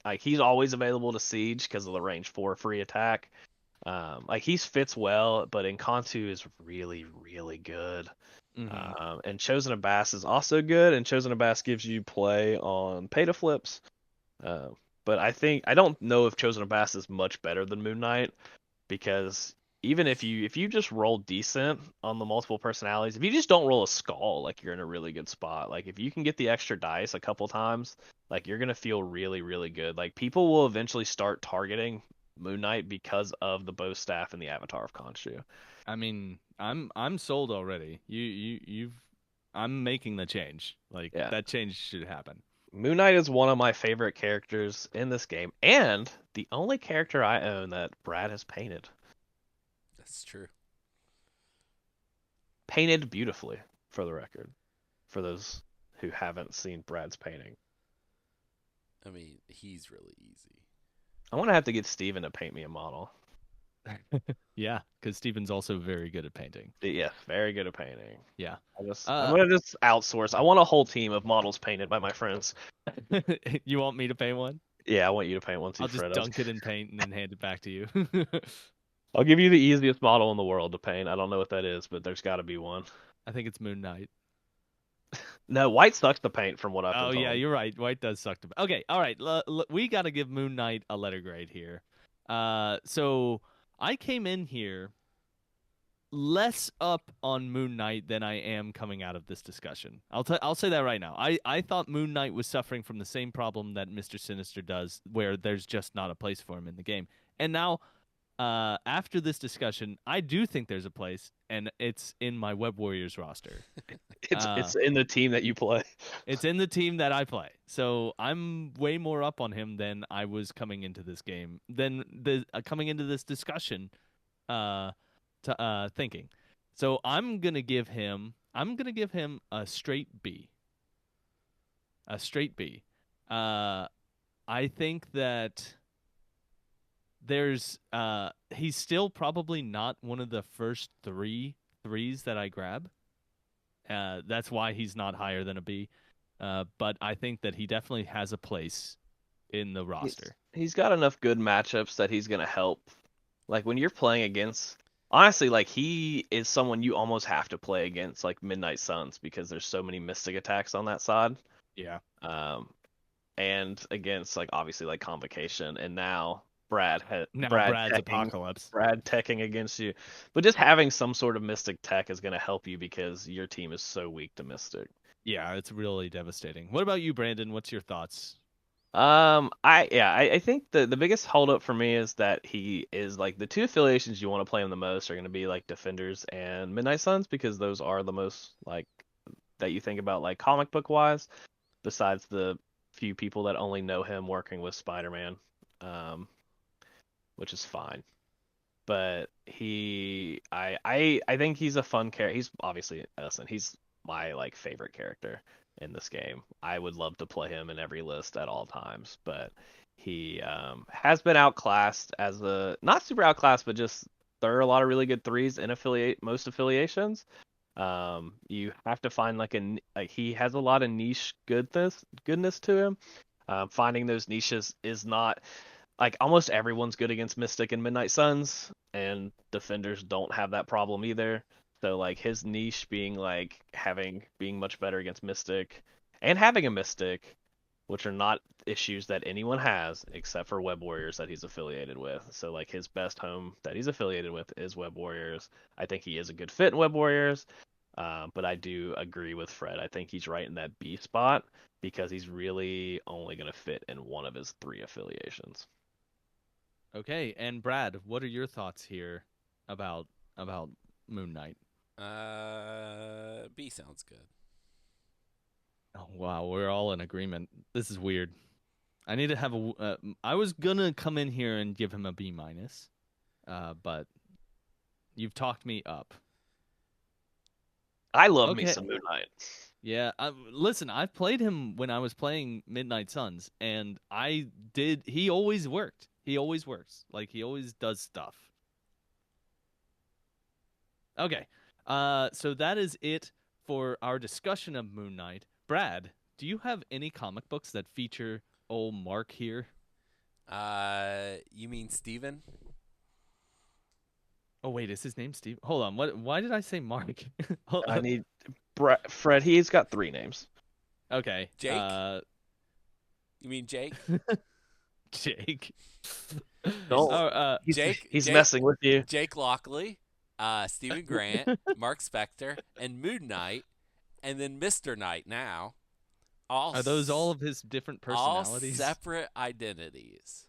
like he's always available to Siege because of the range 4 free attack. Like he fits well, but Encantu is really, really good. And Chosen of Bass is also good, and Chosen of Bass gives you play on pay to flips. But I don't know if Chosen of Bass is much better than Moon Knight, because even if you just roll decent on the multiple personalities, if you just don't roll a skull, like you're in a really good spot. Like if you can get the extra dice a couple times, like you're gonna feel really, really good. Like people will eventually start targeting Moon Knight because of the bow staff and the avatar of Khonshu. I mean, I'm sold already. You've I'm making the change. Like Yeah. that change should happen. Moon Knight is one of my favorite characters in this game, and the only character I own that Brad has painted. That's true. Painted beautifully, for the record, for those who haven't seen Brad's painting. I mean, he's really easy. I'm gonna have to get Steven to paint me a model. Yeah, because Steven's also very good at painting. Yes, very good at painting. Yeah. I'm gonna just outsource. I want a whole team of models painted by my friends. You want me to paint one? Yeah, I want you to paint one too, I'll just Fred. dunk it in paint and then hand it back to you. I'll give you the easiest model in the world to paint. I don't know what that is, but there's got to be one. I think it's Moon Knight. No, white sucks to paint from what I've been Oh told. yeah, you're right. White does suck to. Okay, all right. We got to give Moon Knight a letter grade here. So I came in here less up on Moon Knight than I am coming out of this discussion. I'll say that right now. I thought Moon Knight was suffering from the same problem that Mr. Sinister does, where there's just not a place for him in the game. And now, after this discussion, I do think there's a place, and it's in my Web Warriors roster. It's in the team that you play. It's in the team that I play. So I'm way more up on him than I was coming into this game, than coming into this discussion, thinking. So I'm gonna give him a straight B. A straight B. I think that he's still probably not one of the first 3 threes that I grab. That's why he's not higher than a B. But I think that he definitely has a place in the roster. He's got enough good matchups that he's gonna help. Like when you're playing against honestly, like he is someone you almost have to play against like Midnight Suns because there's so many mystic attacks on that side. Yeah. Um, and against like obviously like Convocation, and now Now Brad's Apocalypse. Brad teching against you. But just having some sort of Mystic tech is going to help you because your team is so weak to Mystic. Yeah, it's really devastating. What about you, Brandon? What's your thoughts? I think the biggest holdup for me is that he is like the two affiliations you want to play him the most are going to be like Defenders and Midnight Suns because those are the most like that you think about like comic book wise, besides the few people that only know him working with Spider-Man, um, which is fine. But I think he's a fun character. He's obviously innocent. He's my like favorite character in this game. I would love to play him in every list at all times, but he has been outclassed as a not super outclassed, but just there are a lot of really good threes in most affiliations. You have to find like he has a lot of niche goodness to him. Finding those niches is not like almost everyone's good against Mystic and Midnight Suns, and defenders don't have that problem either. So like his niche being like having being much better against Mystic and having a Mystic, which are not issues that anyone has except for Web Warriors that he's affiliated with. So like his best home that he's affiliated with is Web Warriors. I think he is a good fit in Web Warriors. But I do agree with Fred. I think he's right in that B spot because he's really only going to fit in one of his three affiliations. Okay, and Brad, what are your thoughts here about Moon Knight? B sounds good. Oh wow, we're all in agreement. This is weird. I need to have a. I was gonna come in here and give him a B minus, but you've talked me up. I love me Okay, some Moon Knight. yeah. Listen, I've played him when I was playing Midnight Suns, and I did. He always worked. He always works. Like he always does stuff. Okay. So that is it for our discussion of Moon Knight. Brad, do you have any comic books that feature old Mark here? You mean Steven? Oh wait, is his name Steve? Hold on. What? Why did I say Mark? I need Fred. He's got three names. Okay. Jake? You mean Jake? Jake. Don't. Oh, He's Jake, messing with you. Jake Lockley, Stephen Grant, Marc Spector, and Moon Knight, and then Mr. Knight now. are those all of his different all personalities? separate identities.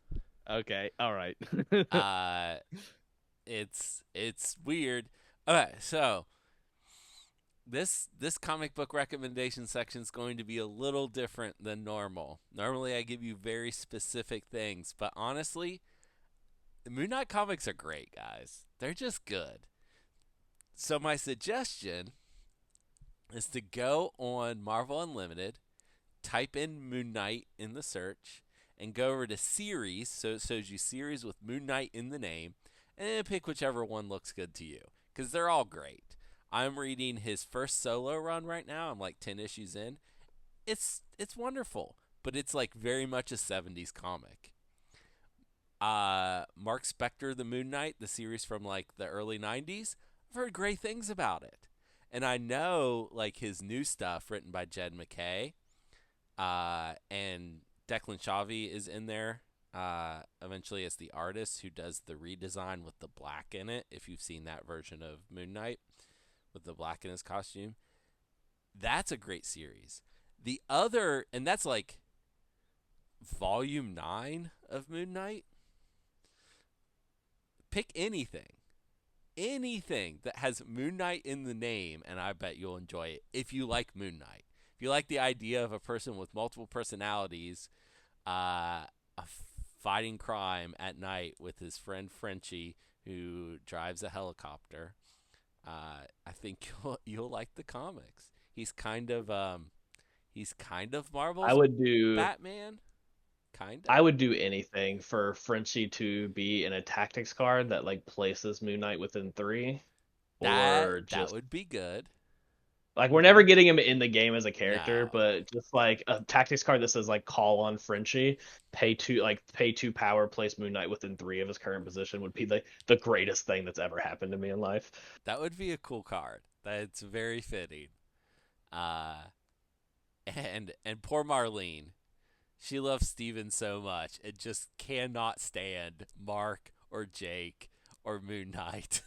Okay. All right. Uh, it's weird. Okay, so this comic book recommendation section is going to be a little different than normal. Normally, I give you very specific things, but honestly, the Moon Knight comics are great, guys. They're just good. So my suggestion is to go on Marvel Unlimited, type in Moon Knight in the search, and go over to series. So it shows you series with Moon Knight in the name, and then pick whichever one looks good to you, because they're all great. I'm reading his first solo run right now. I'm like 10 issues in. It's wonderful, but it's like very much a 70s comic. Marc Spector, The Moon Knight, the series from like the early 90s. I've heard great things about it. And I know like his new stuff written by Jed MacKay, and Declan Shalvey is in there. Eventually as the artist who does the redesign with the black in it. If you've seen that version of Moon Knight with the black in his costume, that's a great series. The other, and that's like volume 9 of Moon Knight. Pick anything that has Moon Knight in the name, and I bet you'll enjoy it if you like Moon Knight. If you like the idea of a person with multiple personalities, fighting crime at night with his friend Frenchie, who drives a helicopter, I think you'll like the comics. He's kind of I Marvel's would do. Batman, kind I of. would do anything for Frenchie to be in a tactics card that like places Moon Knight within three, or That just would be good. Like we're never Hmm. getting him in the game as a character, No, but just like a tactics card that says like call on Frenchie, pay 2 power, place Moon Knight within 3 of his current position would be the greatest thing that's ever happened to me in life. that would be a cool card. That's very fitting. Uh, and poor Marlene, she loves Steven so much and just cannot stand Mark or Jake or Moon Knight.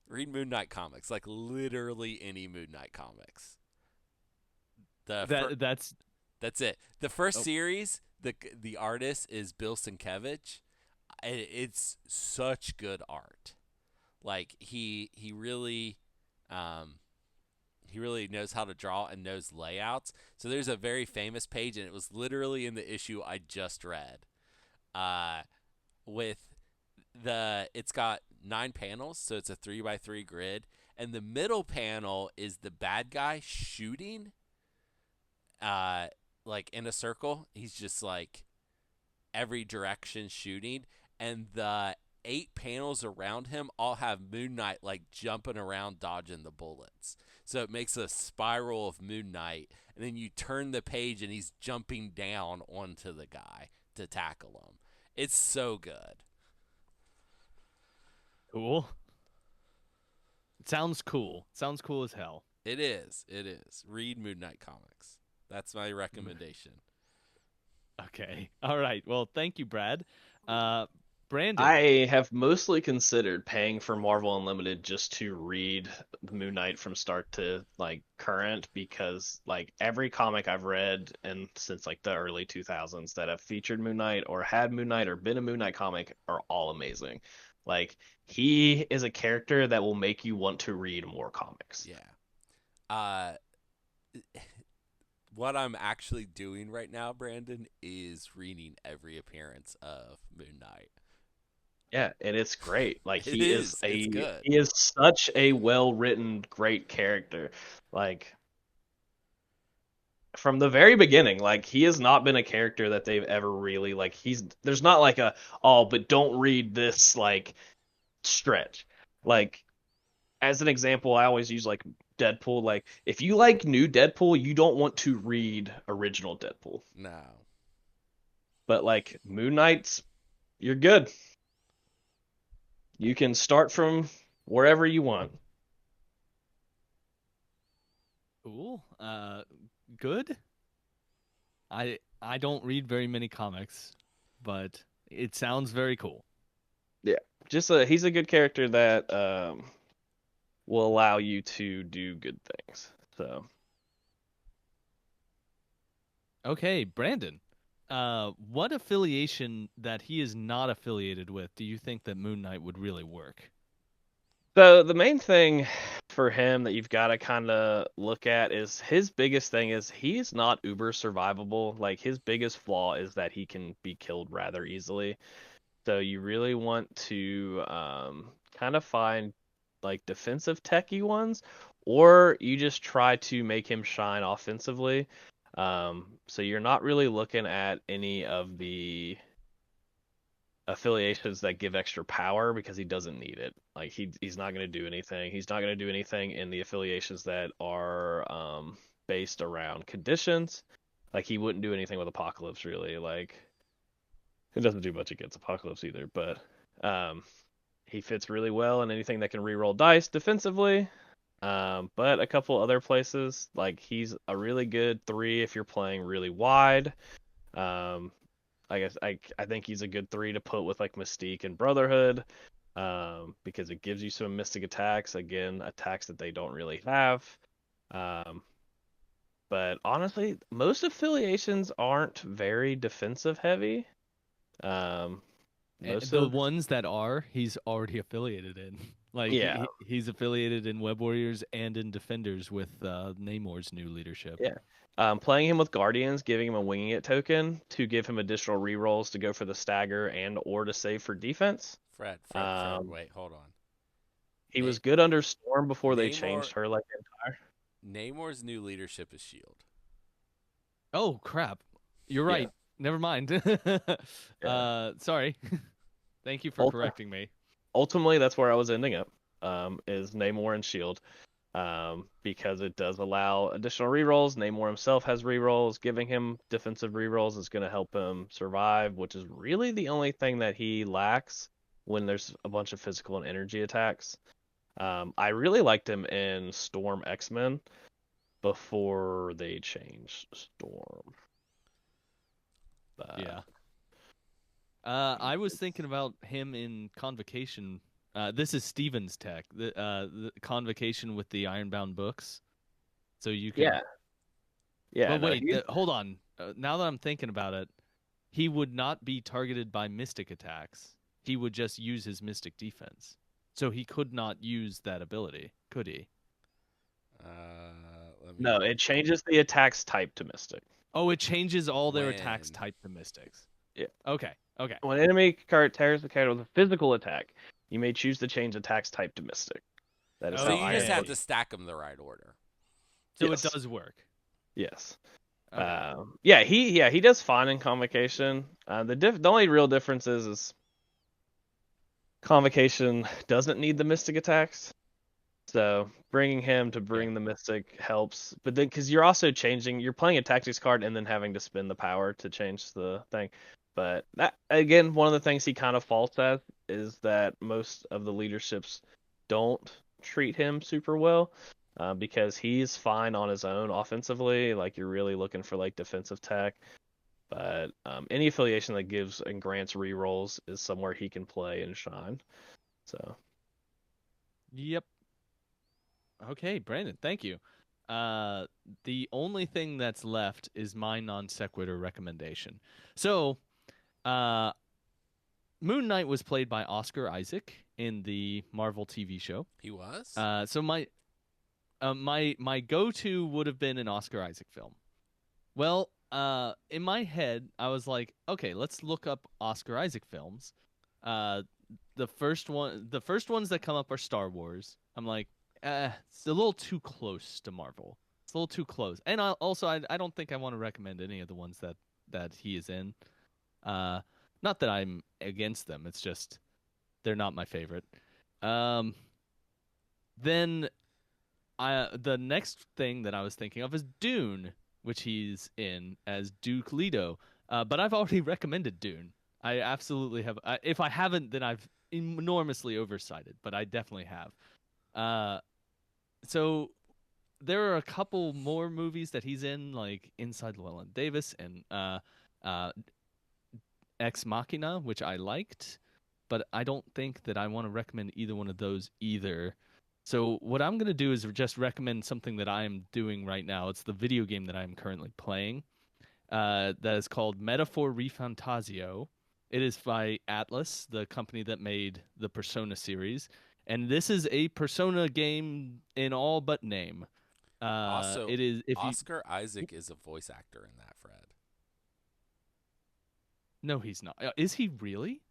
Read Moon Knight comics, like literally any Moon Knight comics. The fir- That's that's it. The first oh, series, the artist is Bill Sienkiewicz. It's such good art. Like um, he really knows how to draw and knows layouts. So there's a very famous page, and it was literally in the issue I just read. Uh, with it's got 9 panels, so it's a 3x3 grid, and the middle panel is the bad guy shooting, uh, like in a circle. He's just like every direction shooting, and the 8 panels around him all have Moon Knight like jumping around dodging the bullets. So it makes a spiral of Moon Knight, and then you turn the page and he's jumping down onto the guy to tackle him. It's so good. cool. It sounds cool. Sounds cool as hell. It is. It is. Read Moon Knight comics. That's my recommendation. Okay. All right. Well, thank you, Brad. Uh, Brandon. I have mostly considered paying for Marvel Unlimited just to read Moon Knight from start to like current because like every comic I've read and since like the early 2000s that have featured Moon Knight or had Moon Knight or been a Moon Knight comic are all amazing. Like he is a character that will make you want to read more comics. Yeah. Uh, what I'm actually doing right now, Brandon, is reading every appearance of Moon Knight. Yeah, and it's great. Like It is. It's good. he is such a well-written great character. Like from the very beginning, like he has not been a character that they've ever really like there's not like a oh, but don't read this like stretch. Like as an example, I always use like Deadpool. Like if you like new Deadpool, you don't want to read original Deadpool. No. But like Moon Knight's, you're good. You can start from wherever you want. Cool. Good. I don't read very many comics, but it sounds very cool. Yeah. He's a good character that will allow you to do good things. So Okay, Brandon. What affiliation that he is not affiliated with do you think that Moon Knight would really work? the main thing for him that you've got to kind of look at is his biggest thing is he's not uber survivable. Like his biggest flaw is that he can be killed rather easily. So you really want to kind of find like defensive techie ones, or you just try to make him shine offensively. So you're not really looking at any of the affiliations that give extra power because he doesn't need it. Like he's not going to do anything. He's not going to do anything in the affiliations that are based around conditions. Like he wouldn't do anything with Apocalypse really. Like it doesn't do much against Apocalypse either, but um, he fits really well in anything that can reroll dice defensively. But a couple other places, like he's a really good 3 if you're playing really wide. Um, I guess I think he's a good 3 to put with like Mystique and Brotherhood, because it gives you some mystic attacks. Again, attacks that they don't really have. Um, but honestly, most affiliations aren't very defensive heavy. Um, most The of ones that are, he's already affiliated in. Like yeah, he's affiliated in Web Warriors and in Defenders with Namor's new leadership. yeah. Playing him with Guardians, giving him a winging it token to give him additional rerolls to go for the stagger and or to save for defense. Fred. Um, Wait, hold on. he Na- was good under Storm before they Namor. changed her like entire. Namor's new leadership is Shield. Oh crap! You're Yeah, right. Never mind. yeah. Sorry. Thank you for correcting me. Ultimately, that's where I was ending up. Is Namor and Shield. Because it does allow additional rerolls. Namor himself has rerolls. Giving him defensive rerolls is going to help him survive, which is really the only thing that he lacks when there's a bunch of physical and energy attacks. I really liked him in Storm X-Men before they changed Storm. But Yeah. I was thinking about him in Convocation. This is Steven's tech, the Convocation with the Ironbound books. So you can. Yeah. But No, wait, hold on. Now that I'm thinking about it, he would not be targeted by mystic attacks. He would just use his mystic defense. So he could not use that ability, could he? No, it changes the attacks type to mystic. Oh, it changes all their attacks type to mystics. Yeah. Okay. When an enemy card tears the card with a physical attack, you may choose to change attacks type to mystic. That is So how you just have to stack them the right order. So it does work. Yes. Okay. He does fine in Convocation. The only real difference is Convocation doesn't need the mystic attacks. So bringing him to bring the mystic helps, but then because you're also you're playing a tactics card and then having to spend the power to change the thing. But that again, one of the things he kind of faults at is that most of the leaderships don't treat him super well, because he's fine on his own offensively. Like you're really looking for like defensive tech, but any affiliation that gives and grants rerolls is somewhere he can play and shine. So. Yep. Okay, Brandon, thank you. The only thing that's left is my non sequitur recommendation. So, Moon Knight was played by Oscar Isaac in the Marvel TV show. He was? So my go-to would have been an Oscar Isaac film. Well, in my head, I was like, okay, let's look up Oscar Isaac films. The first ones that come up are Star Wars. I'm like, it's a little too close to Marvel. It's a little too close. And I don't think I want to recommend any of the ones that he is in. Not that I'm against them. It's just they're not my favorite. Then the next thing that I was thinking of is Dune, which he's in as Duke Leto. But I've already recommended Dune. I absolutely have. If I haven't, then I've enormously oversighted, but I definitely have. So there are a couple more movies that he's in, like Inside Llewellyn Davis and Ex Machina, which I liked, but I don't think that I want to recommend either one of those either. So what I'm going to do is just recommend something that I'm doing right now. It's the video game that I'm currently playing. That is called Metaphor Refantasio. It is by Atlas, the company that made the Persona series. And this is a Persona game in all but name. Also, it is Oscar Isaac is a voice actor in that, Fred. No, he's not. Is he really?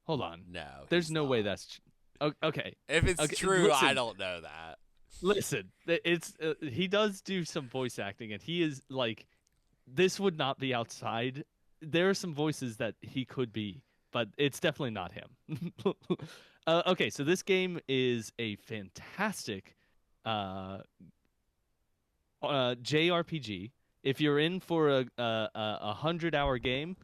Hold on. No. There's no way that's okay. If it's true, listen, I don't know that. Listen, it's he does do some voice acting, and he is like, this would not be outside. There are some voices that he could be, but it's definitely not him. Okay, so this game is a fantastic JRPG. If you're in for a 100-hour game,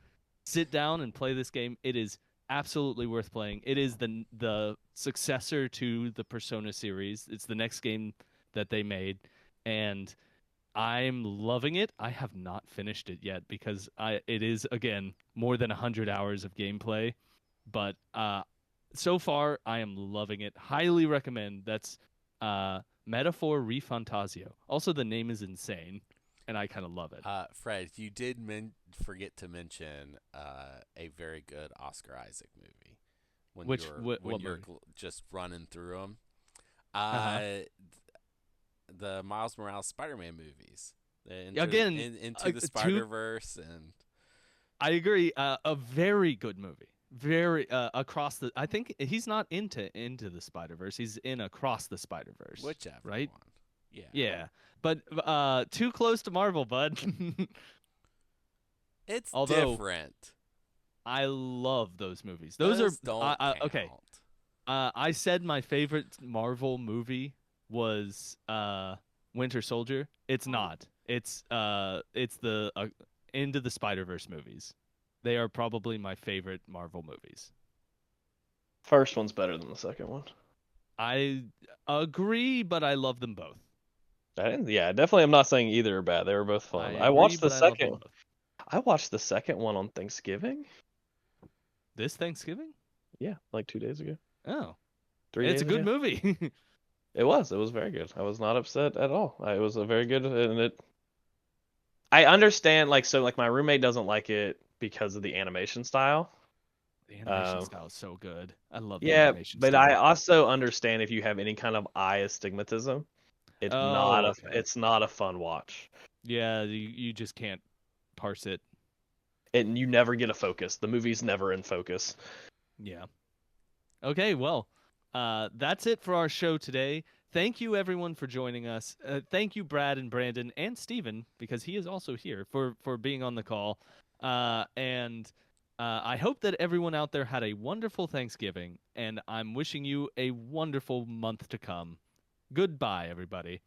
sit down and play this game. It is absolutely worth playing. It is the successor to the Persona series. It's the next game that they made, and I'm loving it. I have not finished it yet because it is, again, more than 100 hours of gameplay, but so far I am loving it. Highly recommend. That's Metaphor Refantasio. Also, the name is insane, and I kind of love it. Fred, you did forget to mention a very good Oscar Isaac movie. When you're just running through them. The Miles Morales Spider-Man movies. Into the Spider-Verse. And I agree. A very good movie. Very across the. I think he's not into the Spider-Verse. He's in Across the Spider-Verse. Whichever right? one. Yeah. Yeah, but too close to Marvel, bud. It's different. I love those movies. Those don't Okay. count. I said my favorite Marvel movie was Winter Soldier. It's not. It's the Into the Spider-Verse movies. They are probably my favorite Marvel movies. First one's better than the second one. I agree, but I love them both. Yeah, definitely. I'm not saying either are bad. They were both fun. I agree, but I love them both. I watched the second one on Thanksgiving. This Thanksgiving? Yeah, like 2 days ago. Oh, 3 days it's a good ago. movie. It was very good. I was not upset at all. It was a very good, and I understand, like my roommate doesn't like it because of the animation style. The animation style is so good. I love the Yeah, animation but style. I also understand if you have any kind of eye astigmatism, it's not okay. it's not a fun watch. Yeah, you just can't parse it. And you never get a focus. The movie's never in focus. Yeah. Okay, well, that's it for our show today. Thank you, everyone, for joining us. Thank you, Brad and Brandon and Steven, because he is also here, for being on the call. And I hope that everyone out there had a wonderful Thanksgiving, and I'm wishing you a wonderful month to come. Goodbye, everybody.